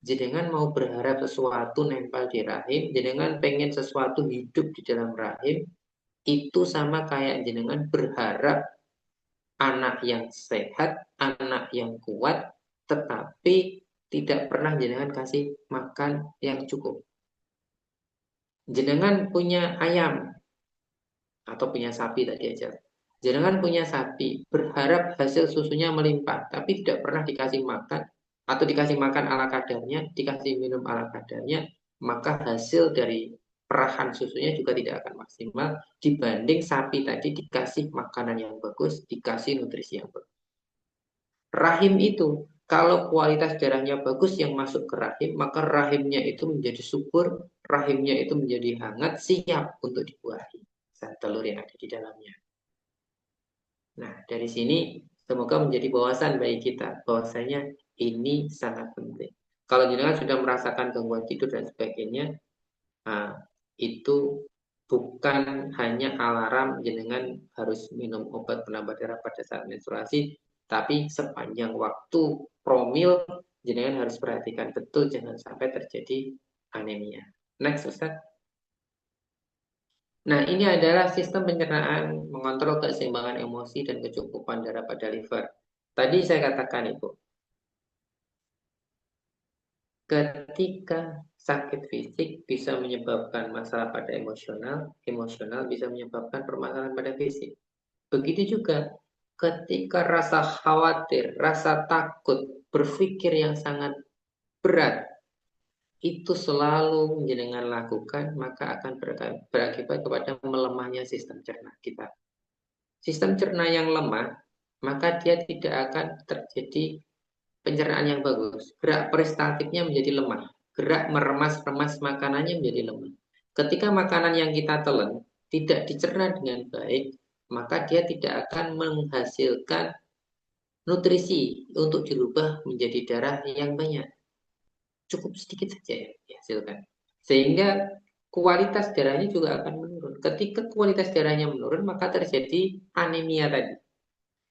jenengan mau berharap sesuatu nempel di rahim, jenengan pengen sesuatu hidup di dalam rahim, itu sama kayak jenengan berharap anak yang sehat, anak yang kuat, tetapi tidak pernah jenengan kasih makan yang cukup. Jenengan punya ayam atau punya sapi tadi aja. Jenengan punya sapi, berharap hasil susunya melimpah, tapi tidak pernah dikasih makan atau dikasih makan ala kadarnya, dikasih minum ala kadarnya, maka hasil dari perahan susunya juga tidak akan maksimal dibanding sapi tadi dikasih makanan yang bagus, dikasih nutrisi yang bagus. Rahim itu, kalau kualitas darahnya bagus yang masuk ke rahim, maka rahimnya itu menjadi subur, rahimnya itu menjadi hangat, siap untuk dibuahi zat telur yang ada di dalamnya. Nah, dari sini semoga menjadi wawasan bagi kita bahwasanya ini sangat penting. Kalau jenengan sudah merasakan gangguan tidur dan sebagainya, nah, itu bukan hanya alarm jenengan harus minum obat penambah darah pada saat menstruasi, tapi sepanjang waktu promil jenengan harus perhatikan betul jangan sampai terjadi anemia. Next, Ustaz. Nah, ini adalah sistem pencernaan mengontrol keseimbangan emosi dan kecukupan darah pada liver. Tadi saya katakan, Ibu, ketika sakit fisik bisa menyebabkan masalah pada emosional, emosional bisa menyebabkan permasalahan pada fisik. Begitu juga ketika rasa khawatir, rasa takut, berpikir yang sangat berat, itu selalu jenengan lakukan, maka akan berakibat kepada melemahnya sistem cerna kita. Sistem cerna yang lemah, maka dia tidak akan terjadi pencernaan yang bagus. Gerak peristaltiknya menjadi lemah. Gerak meremas-remas makanannya menjadi lemah. Ketika makanan yang kita telan tidak dicerna dengan baik, maka dia tidak akan menghasilkan nutrisi untuk dirubah menjadi darah yang banyak. Cukup sedikit saja yang dihasilkan. Sehingga kualitas darahnya juga akan menurun. Ketika kualitas darahnya menurun, maka terjadi anemia tadi.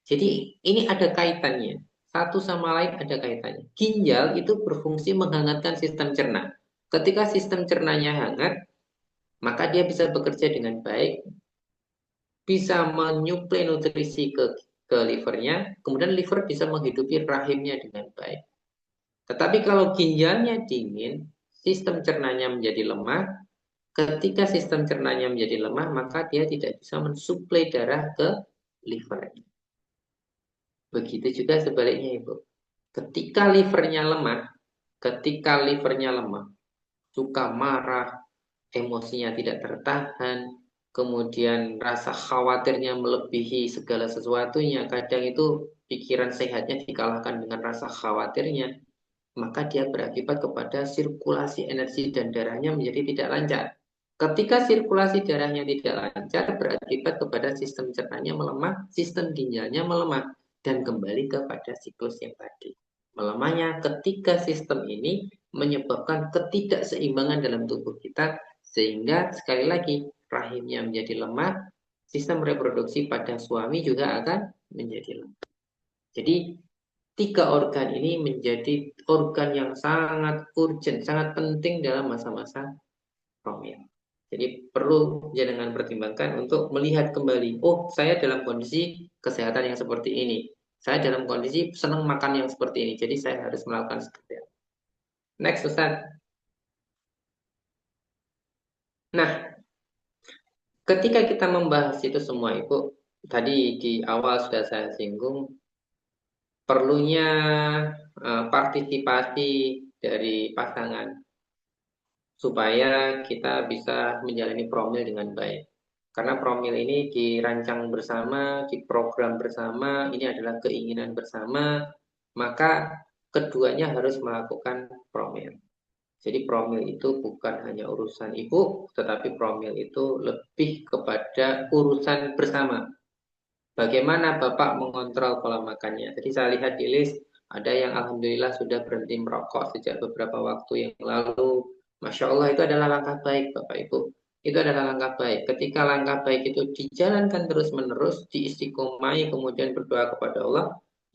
Jadi ini ada kaitannya. Satu sama lain ada kaitannya. Ginjal itu berfungsi menghangatkan sistem cerna. Ketika sistem cernanya hangat, maka dia bisa bekerja dengan baik, bisa menyuplai nutrisi ke livernya, kemudian liver bisa menghidupi rahimnya dengan baik. Tetapi kalau ginjalnya dingin, sistem cernanya menjadi lemah. Ketika sistem cernanya menjadi lemah, maka dia tidak bisa mensuplai darah ke livernya. Begitu juga sebaliknya, Ibu. Ketika livernya lemah, suka marah, emosinya tidak tertahan, kemudian rasa khawatirnya melebihi segala sesuatunya, kadang itu pikiran sehatnya dikalahkan dengan rasa khawatirnya, maka dia berakibat kepada sirkulasi energi dan darahnya menjadi tidak lancar. Ketika sirkulasi darahnya tidak lancar, berakibat kepada sistem cernanya melemah, sistem ginjalnya melemah, dan kembali kepada siklus yang tadi. Melemahnya ketika sistem ini menyebabkan ketidakseimbangan dalam tubuh kita, sehingga sekali lagi rahimnya menjadi lemah, sistem reproduksi pada suami juga akan menjadi lemah. Jadi tiga organ ini menjadi organ yang sangat urgent, sangat penting dalam masa-masa promil. Jadi perlu jangan pertimbangkan untuk melihat kembali, oh saya dalam kondisi kesehatan yang seperti ini. Saya dalam kondisi senang makan yang seperti ini, jadi saya harus melakukan seperti itu. Next, Ustaz. Nah, ketika kita membahas itu semua, Ibu, tadi di awal sudah saya singgung, perlunya partisipasi dari pasangan supaya kita bisa menjalani promil dengan baik. Karena promil ini dirancang bersama, diprogram bersama, ini adalah keinginan bersama, maka keduanya harus melakukan promil. Jadi promil itu bukan hanya urusan ibu, tetapi promil itu lebih kepada urusan bersama. Bagaimana Bapak mengontrol pola makannya? Jadi saya lihat di list, ada yang alhamdulillah sudah berhenti merokok sejak beberapa waktu yang lalu. Masya Allah itu adalah langkah baik Bapak Ibu. Itu adalah langkah baik. Ketika langkah baik itu dijalankan terus-menerus, diistiqomai, kemudian berdoa kepada Allah,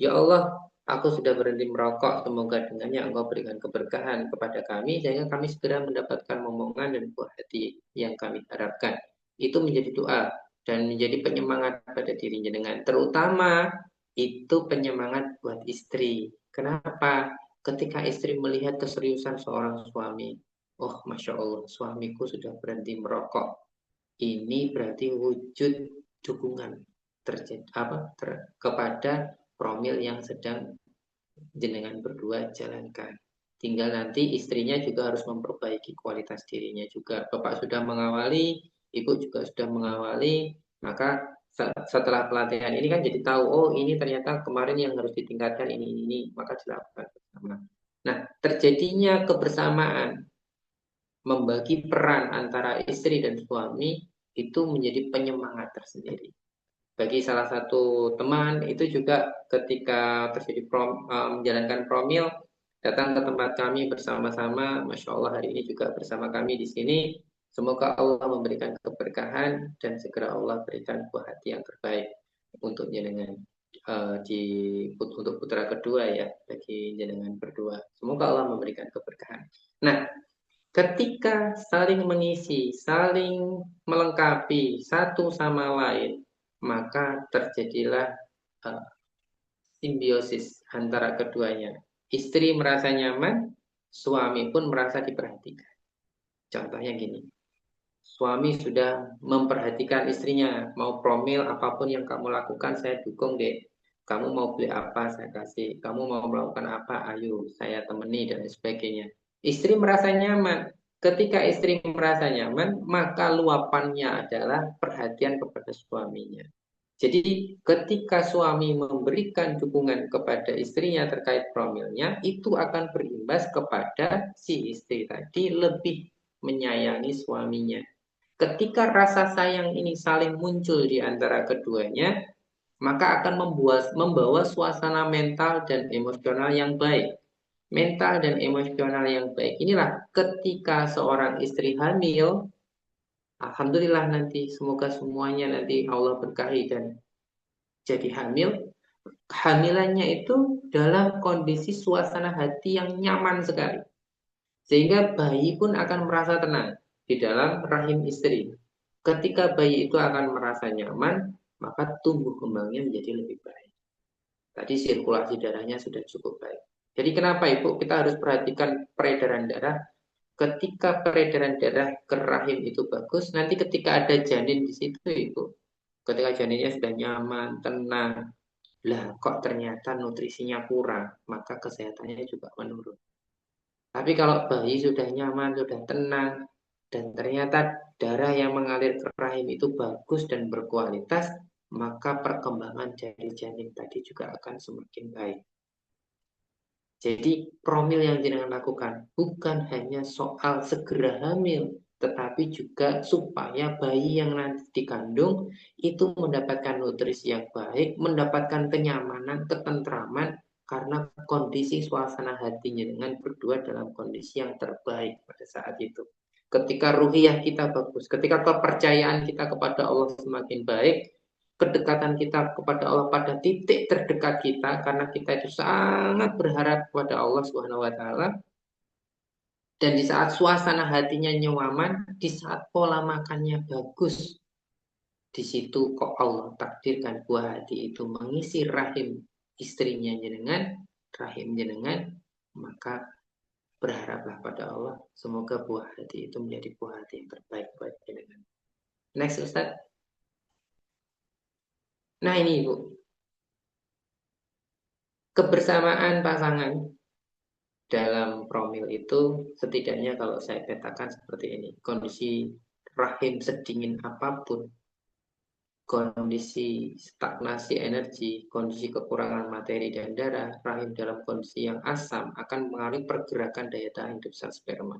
ya Allah, aku sudah berhenti merokok, semoga dengannya engkau berikan keberkahan kepada kami, sehingga kami segera mendapatkan momongan dan buah hati yang kami harapkan. Itu menjadi doa dan menjadi penyemangat pada dirinya dengan terutama itu penyemangat buat istri. Kenapa? Ketika istri melihat keseriusan seorang suami, oh Masya Allah, suamiku sudah berhenti merokok. Ini berarti wujud dukungan kepada promil yang sedang jenengan berdua jalankan. Tinggal nanti istrinya juga harus memperbaiki kualitas dirinya juga. Bapak sudah mengawali, ibu juga sudah mengawali, maka setelah pelatihan ini kan jadi tahu, oh ini ternyata kemarin yang harus ditingkatkan ini, maka dilakukan bersama. Nah, terjadinya kebersamaan, membagi peran antara istri dan suami, itu menjadi penyemangat tersendiri. Bagi salah satu teman itu juga ketika terjadi menjalankan promil datang ke tempat kami bersama-sama. Masya Allah hari ini juga bersama kami di sini. Semoga Allah memberikan keberkahan dan segera Allah berikan buah hati yang terbaik untuk jenengan untuk putra kedua ya, bagi jenengan berdua. Semoga Allah memberikan keberkahan. Nah, ketika saling mengisi, saling melengkapi satu sama lain, maka terjadilah uh, simbiosis antara keduanya. Istri merasa nyaman, suami pun merasa diperhatikan. Contohnya gini, suami sudah memperhatikan istrinya, mau promil apapun yang kamu lakukan, saya dukung deh. Kamu mau beli apa, saya kasih. Kamu mau melakukan apa, ayo, saya temani, dan sebagainya. Istri merasa nyaman. Ketika istri merasa nyaman, maka luapannya adalah perhatian kepada suaminya. Jadi ketika suami memberikan dukungan kepada istrinya terkait promilnya, itu akan berimbas kepada si istri tadi lebih menyayangi suaminya. Ketika rasa sayang ini saling muncul di antara keduanya, maka akan membawa suasana mental dan emosional yang baik. Mental dan emosional yang baik inilah ketika seorang istri hamil, alhamdulillah nanti semoga semuanya nanti Allah berkahi dan jadi hamil, kehamilannya itu dalam kondisi suasana hati yang nyaman sekali. Sehingga bayi pun akan merasa tenang di dalam rahim istri. Ketika bayi itu akan merasa nyaman, maka tumbuh kembangnya menjadi lebih baik. Tadi sirkulasi darahnya sudah cukup baik. Jadi kenapa Ibu kita harus perhatikan peredaran darah? Ketika peredaran darah ke rahim itu bagus, nanti ketika ada janin di situ Ibu, ketika janinnya sudah nyaman, tenang, lah kok ternyata nutrisinya kurang, maka kesehatannya juga menurun. Tapi kalau bayi sudah nyaman, sudah tenang, dan ternyata darah yang mengalir ke rahim itu bagus dan berkualitas, maka perkembangan dari janin tadi juga akan semakin baik. Jadi promil yang jenengan lakukan bukan hanya soal segera hamil, tetapi juga supaya bayi yang nanti dikandung itu mendapatkan nutrisi yang baik, mendapatkan kenyamanan, ketentraman, karena kondisi suasana hatinya dengan berdua dalam kondisi yang terbaik pada saat itu. Ketika ruhiyah kita bagus, ketika kepercayaan kita kepada Allah semakin baik, kedekatan kita kepada Allah pada titik terdekat kita karena kita itu sangat berharap kepada Allah Subhanahu wa taala, dan di saat suasana hatinya nyaman, di saat pola makannya bagus, di situ kok Allah takdirkan buah hati itu mengisi rahim istrinya jenengan, rahim jenengan, maka berharaplah pada Allah semoga buah hati itu menjadi buah hati yang terbaik buat jenengan. Next Ustaz. Nah ini Ibu, kebersamaan pasangan dalam promil itu setidaknya kalau saya petakan seperti ini. Kondisi rahim sedingin apapun, kondisi stagnasi energi, kondisi kekurangan materi dan darah, rahim dalam kondisi yang asam akan mengalami pergerakan daya tahan hidup sel sperma.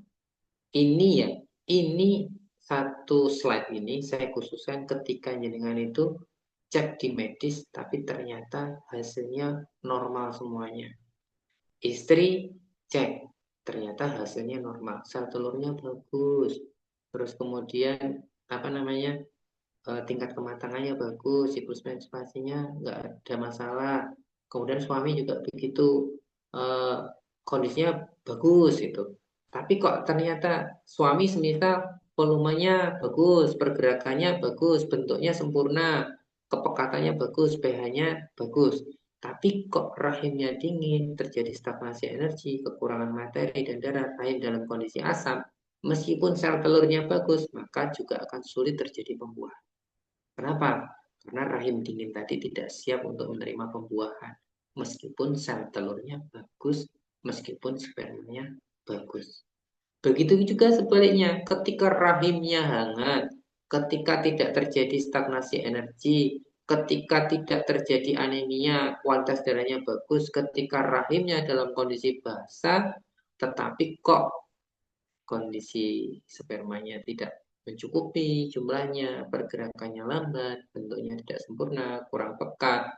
Ini ya, ini satu slide ini saya khususkan ketika jenengan itu cek di medis, tapi ternyata hasilnya normal semuanya. Istri cek, ternyata hasilnya normal, sel telurnya bagus, terus kemudian apa namanya tingkat kematangannya bagus, siklus menstruasinya nggak ada masalah, kemudian suami juga begitu, kondisinya bagus itu. Tapi kok ternyata suami semisal volumenya bagus, pergerakannya bagus, bentuknya sempurna, kepekatannya bagus, pH-nya bagus. Tapi kok rahimnya dingin, terjadi stagnasi energi, kekurangan materi dan darah, rahim dalam kondisi asam, meskipun sel telurnya bagus, maka juga akan sulit terjadi pembuahan. Kenapa? Karena rahim dingin tadi tidak siap untuk menerima pembuahan. Meskipun sel telurnya bagus, meskipun spermanya bagus. Begitu juga sebaliknya, ketika rahimnya hangat, ketika tidak terjadi stagnasi energi, ketika tidak terjadi anemia, kualitas darahnya bagus, ketika rahimnya dalam kondisi basah, tetapi kok kondisi spermanya tidak mencukupi jumlahnya, pergerakannya lambat, bentuknya tidak sempurna, kurang pekat,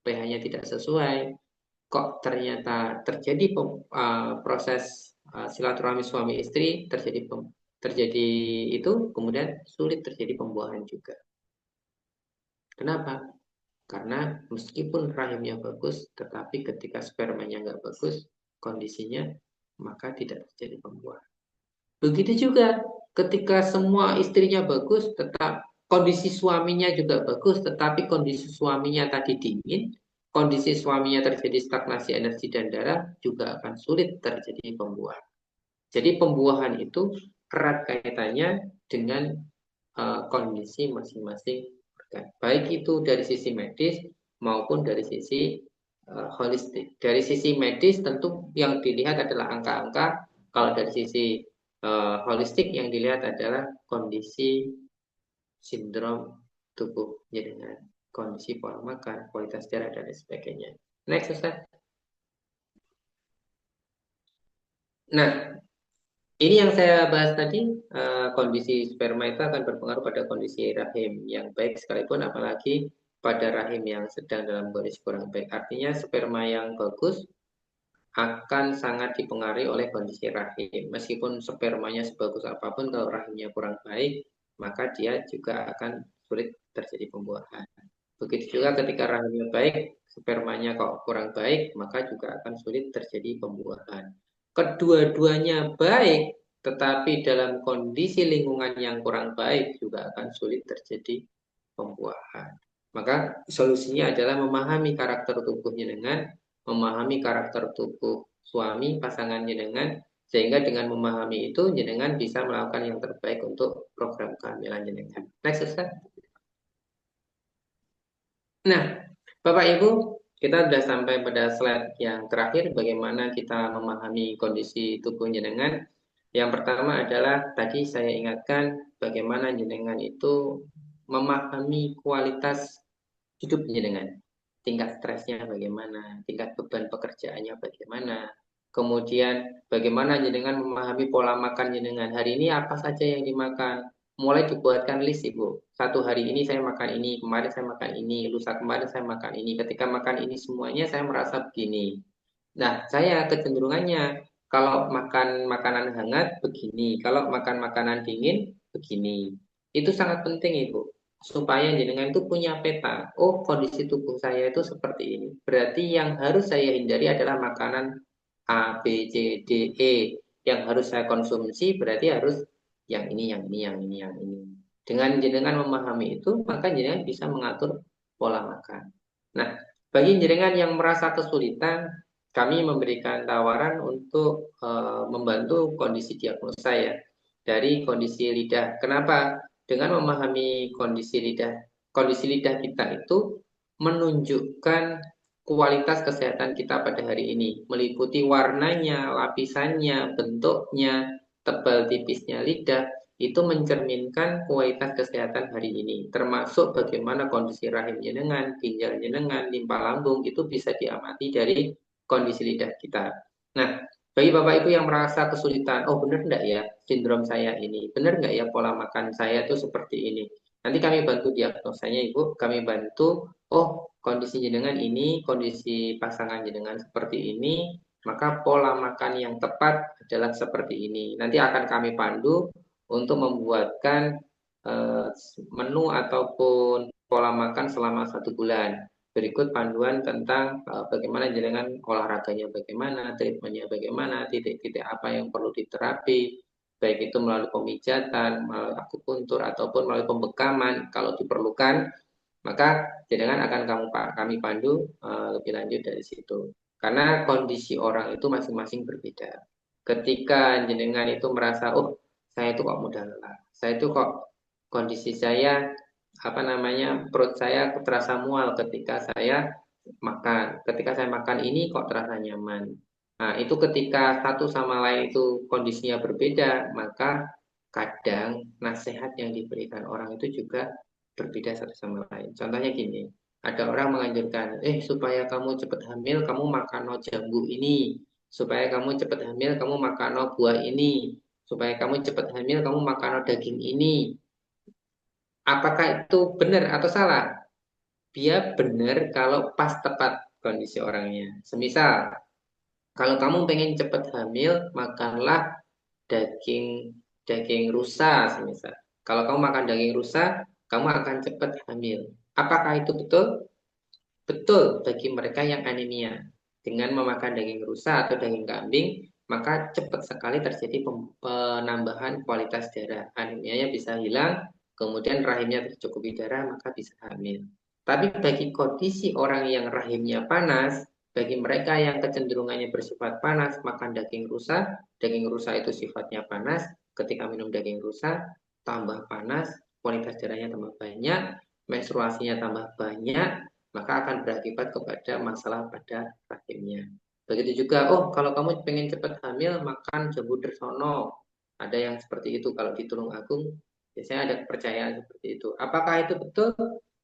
pH-nya tidak sesuai, kok ternyata terjadi proses silaturahmi suami istri, terjadi itu, kemudian sulit terjadi pembuahan juga. Kenapa? Karena meskipun rahimnya bagus, tetapi ketika spermanya nggak bagus, kondisinya, maka tidak terjadi pembuahan. Begitu juga ketika semua istrinya bagus, tetap kondisi suaminya juga bagus, tetapi kondisi suaminya tadi dingin, kondisi suaminya terjadi stagnasi energi dan darah, juga akan sulit terjadi pembuahan. Jadi pembuahan itu erat kaitannya dengan kondisi masing-masing organ. Baik itu dari sisi medis maupun dari sisi holistik. Dari sisi medis tentu yang dilihat adalah angka-angka. Kalau dari sisi holistik yang dilihat adalah kondisi sindrom tubuhnya dengan kondisi pola makan, kualitas darah dan sebagainya. Next, Ustaz. Nah, ini yang saya bahas tadi, kondisi sperma itu akan berpengaruh pada kondisi rahim yang baik sekalipun, apalagi pada rahim yang sedang dalam kondisi kurang baik. Artinya sperma yang bagus akan sangat dipengaruhi oleh kondisi rahim. Meskipun spermanya sebagus apapun, kalau rahimnya kurang baik, maka dia juga akan sulit terjadi pembuahan. Begitu juga ketika rahimnya baik, spermanya kok kurang baik, maka juga akan sulit terjadi pembuahan. Kedua-duanya baik, tetapi dalam kondisi lingkungan yang kurang baik juga akan sulit terjadi pembuahan. Maka solusinya adalah memahami karakter tubuhnya dengan memahami karakter tubuh suami pasangannya dengan, sehingga dengan memahami itu jenengan bisa melakukan yang terbaik untuk program kehamilan jenengan. Next, Ustaz. Nah, Bapak Ibu, kita sudah sampai pada slide yang terakhir, bagaimana kita memahami kondisi tubuh jenengan. Yang pertama adalah tadi saya ingatkan bagaimana jenengan itu memahami kualitas hidup jenengan. Tingkat stresnya bagaimana, tingkat beban pekerjaannya bagaimana. Kemudian bagaimana jenengan memahami pola makan jenengan. Hari ini apa saja yang dimakan. Mulai dibuatkan list, Ibu. Satu hari ini saya makan ini, kemarin saya makan ini, lusa kemarin saya makan ini. Ketika makan ini semuanya saya merasa begini. Nah, saya kecenderungannya kalau makan makanan hangat begini, kalau makan makanan dingin begini. Itu sangat penting, Ibu, supaya jenengan itu punya peta. Oh, kondisi tubuh saya itu seperti ini. Berarti yang harus saya hindari adalah makanan A, B, C, D, E. Yang harus saya konsumsi berarti harus yang ini, yang ini, yang ini, yang ini. Dengan jenengan memahami itu, maka jenengan bisa mengatur pola makan. Nah, bagi jenengan yang merasa kesulitan, kami memberikan tawaran untuk membantu kondisi diagnosa ya, dari kondisi lidah. Kenapa? Dengan memahami kondisi lidah kita itu menunjukkan kualitas kesehatan kita pada hari ini, meliputi warnanya, lapisannya, bentuknya, tebal tipisnya lidah, itu mencerminkan kualitas kesehatan hari ini, termasuk bagaimana kondisi rahim jenengan, ginjal jenengan, limpa lambung, itu bisa diamati dari kondisi lidah kita. Nah, bagi Bapak Ibu yang merasa kesulitan, oh benar enggak ya sindrom saya ini, benar enggak ya pola makan saya itu seperti ini. Nanti kami bantu diagnosanya Ibu, kami bantu, oh kondisi jenengan ini, kondisi pasangan jenengan seperti ini, maka pola makan yang tepat adalah seperti ini. Nanti akan kami pandu untuk membuatkan menu ataupun pola makan selama 1 bulan. berikut panduan tentang bagaimana jenengan olahraganya, bagaimana treatmentnya, bagaimana titik-titik apa yang perlu diterapi, baik itu melalui pemijatan, melalui akupuntur ataupun melalui pembekaman kalau diperlukan, maka jenengan akan kami pandu lebih lanjut dari situ. Karena kondisi orang itu masing-masing berbeda. Ketika jenengan itu merasa, oh saya itu kok mudah lelah, saya itu kok kondisi saya perut saya terasa mual ketika saya makan. Ketika saya makan ini kok terasa nyaman. Nah, itu ketika satu sama lain itu kondisinya berbeda, maka kadang nasihat yang diberikan orang itu juga berbeda satu sama lain. Contohnya gini, ada orang menganjurkan, supaya kamu cepat hamil, kamu makan no jambu ini. Supaya kamu cepat hamil, kamu makan no buah ini. Supaya kamu cepat hamil, kamu makan no daging ini. Apakah itu benar atau salah? Dia benar kalau pas tepat kondisi orangnya. Semisal, kalau kamu pengen cepat hamil, makanlah daging daging rusa, semisal. Kalau kamu makan daging rusa, kamu akan cepat hamil. Apakah itu betul? Betul bagi mereka yang anemia. Dengan memakan daging rusa atau daging kambing, maka cepat sekali terjadi penambahan kualitas darah. Anemianya bisa hilang, kemudian rahimnya tercukupi darah, maka bisa hamil. Tapi bagi kondisi orang yang rahimnya panas, bagi mereka yang kecenderungannya bersifat panas, makan daging rusa itu sifatnya panas, ketika minum daging rusa, tambah panas, kualitas darahnya tambah banyak, menstruasinya tambah banyak, maka akan berakibat kepada masalah pada rahimnya. Begitu juga, kalau kamu pengen cepat hamil, makan jambu dersono. Ada yang seperti itu kalau di Tulungagung, biasanya ada kepercayaan seperti itu. Apakah itu betul?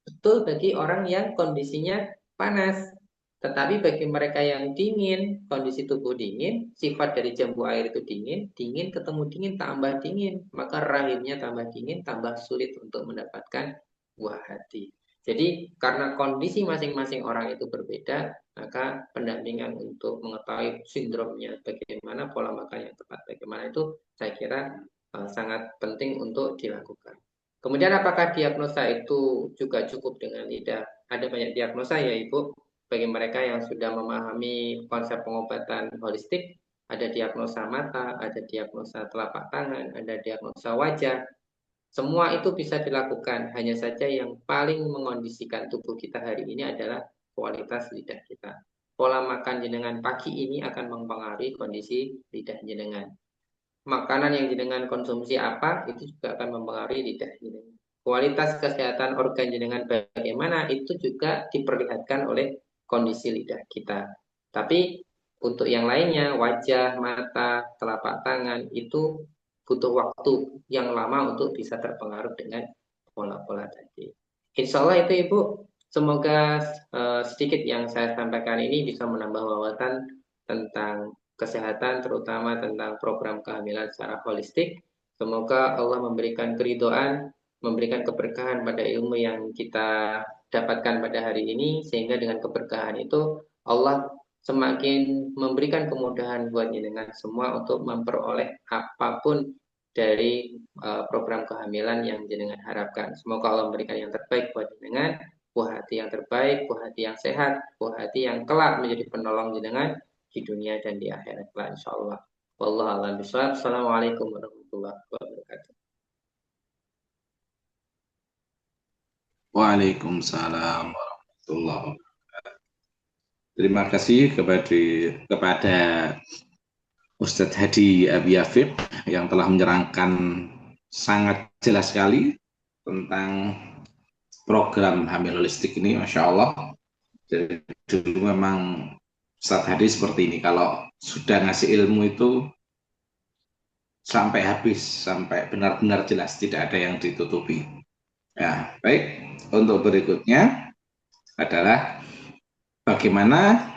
Betul bagi orang yang kondisinya panas. Tetapi bagi mereka yang dingin, kondisi tubuh dingin, sifat dari jambu air itu dingin, dingin ketemu dingin tambah dingin, maka rahimnya tambah dingin, tambah sulit untuk mendapatkan buah hati. Jadi karena kondisi masing-masing orang itu berbeda, maka pendampingan untuk mengetahui sindromnya, bagaimana pola makan yang tepat, bagaimana itu saya kira sangat penting untuk dilakukan. Kemudian apakah diagnosa itu juga cukup dengan lidah? Ada banyak diagnosa ya Ibu, bagi mereka yang sudah memahami konsep pengobatan holistik, ada diagnosa mata, ada diagnosa telapak tangan, ada diagnosa wajah, semua itu bisa dilakukan, hanya saja yang paling mengondisikan tubuh kita hari ini adalah kualitas lidah kita. Pola makan jenengan pagi ini akan mempengaruhi kondisi lidah jenengan. Makanan yang jenengan konsumsi apa, itu juga akan mempengaruhi lidah jenengan. Kualitas kesehatan organ jenengan bagaimana, itu juga diperlihatkan oleh kondisi lidah kita. Tapi untuk yang lainnya, wajah, mata, telapak tangan, itu butuh waktu yang lama untuk bisa terpengaruh dengan pola-pola tadi. Insya Allah itu Ibu, semoga sedikit yang saya sampaikan ini bisa menambah wawasan tentang kesehatan, terutama tentang program kehamilan secara holistik. Semoga Allah memberikan keridhaan, memberikan keberkahan pada ilmu yang kita dapatkan pada hari ini, sehingga dengan keberkahan itu Allah semakin memberikan kemudahan buat jenengan semua untuk memperoleh apapun dari program kehamilan yang jenengan harapkan. Semoga Allah memberikan yang terbaik buat jenengan, buah hati yang terbaik, buah hati yang sehat, buah hati yang kelak menjadi penolong jenengan di dunia dan di akhirat, insya Allah. Wallahu a'lam bishawab. Assalamualaikum warahmatullahi wabarakatuh. Waalaikumsalam warahmatullahi wabarakatuh. Terima kasih kepada Ustadz Hadi Abi Afib yang telah menyerangkan sangat jelas sekali tentang program hamil holistik ini, Masya Allah. Jadi dulu memang Ustadz Hadi seperti ini, kalau sudah ngasih ilmu itu sampai habis, sampai benar-benar jelas, tidak ada yang ditutupi. Ya, baik. Untuk berikutnya adalah bagaimana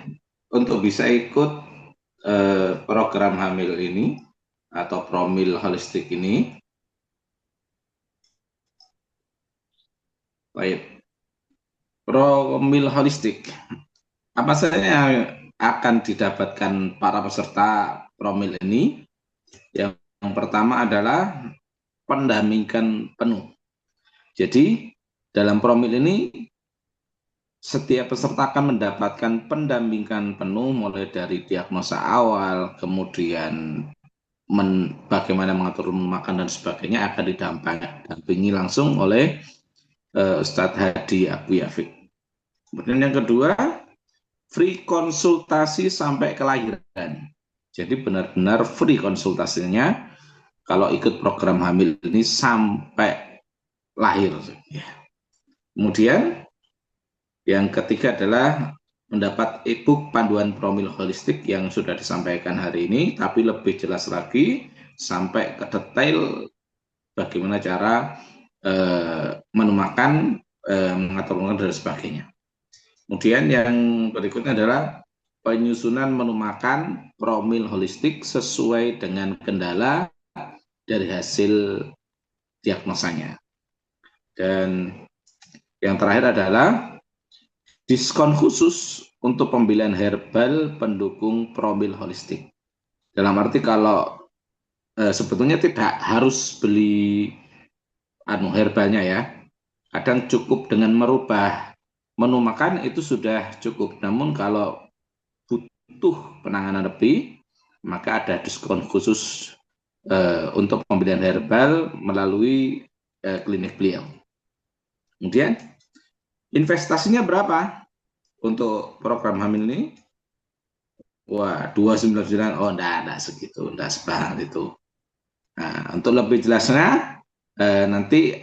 untuk bisa ikut program hamil ini atau promil holistik ini. Baik, promil holistik. Apa saja yang akan didapatkan para peserta promil ini? Yang pertama adalah pendampingan penuh. Jadi dalam promil ini setiap peserta akan mendapatkan pendampingan penuh mulai dari diagnosa awal, kemudian bagaimana mengatur makan dan sebagainya akan didampingi langsung oleh Ustadz Hadi Abu Yafik. Kemudian yang kedua, free konsultasi sampai kelahiran. Jadi benar-benar free konsultasinya kalau ikut program hamil ini sampai lahir. Kemudian yang ketiga adalah mendapat e-book panduan promil holistik yang sudah disampaikan hari ini, tapi lebih jelas lagi sampai ke detail bagaimana cara menumakan, mengatur dan sebagainya. Kemudian yang berikutnya adalah penyusunan menumakan promil holistik sesuai dengan kendala dari hasil diagnosanya. Dan yang terakhir adalah diskon khusus untuk pembelian herbal pendukung promil holistik. Dalam arti kalau sebetulnya tidak harus beli herbalnya ya. Kadang cukup dengan merubah menu makan itu sudah cukup. Namun kalau butuh penanganan lebih, maka ada diskon khusus untuk pembelian herbal melalui klinik beliau. Kemudian investasinya berapa untuk program hamil ini? Wah, 299. Oh, enggak segitu, enggak sebanget itu. Nah, untuk lebih jelasnya nanti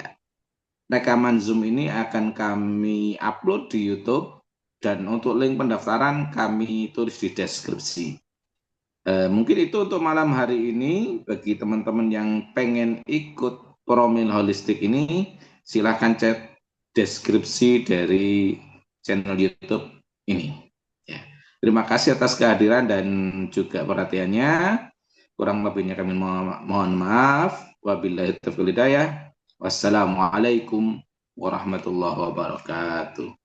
rekaman Zoom ini akan kami upload di YouTube dan untuk link pendaftaran kami tulis di deskripsi. Mungkin itu untuk malam hari ini. Bagi teman-teman yang pengen ikut promil holistik ini, silahkan cek deskripsi dari channel YouTube ini. Ya. Terima kasih atas kehadiran dan juga perhatiannya. Kurang lebihnya kami mohon maaf. Wabillahi taufiq wal hidayah. Wassalamualaikum warahmatullahi wabarakatuh.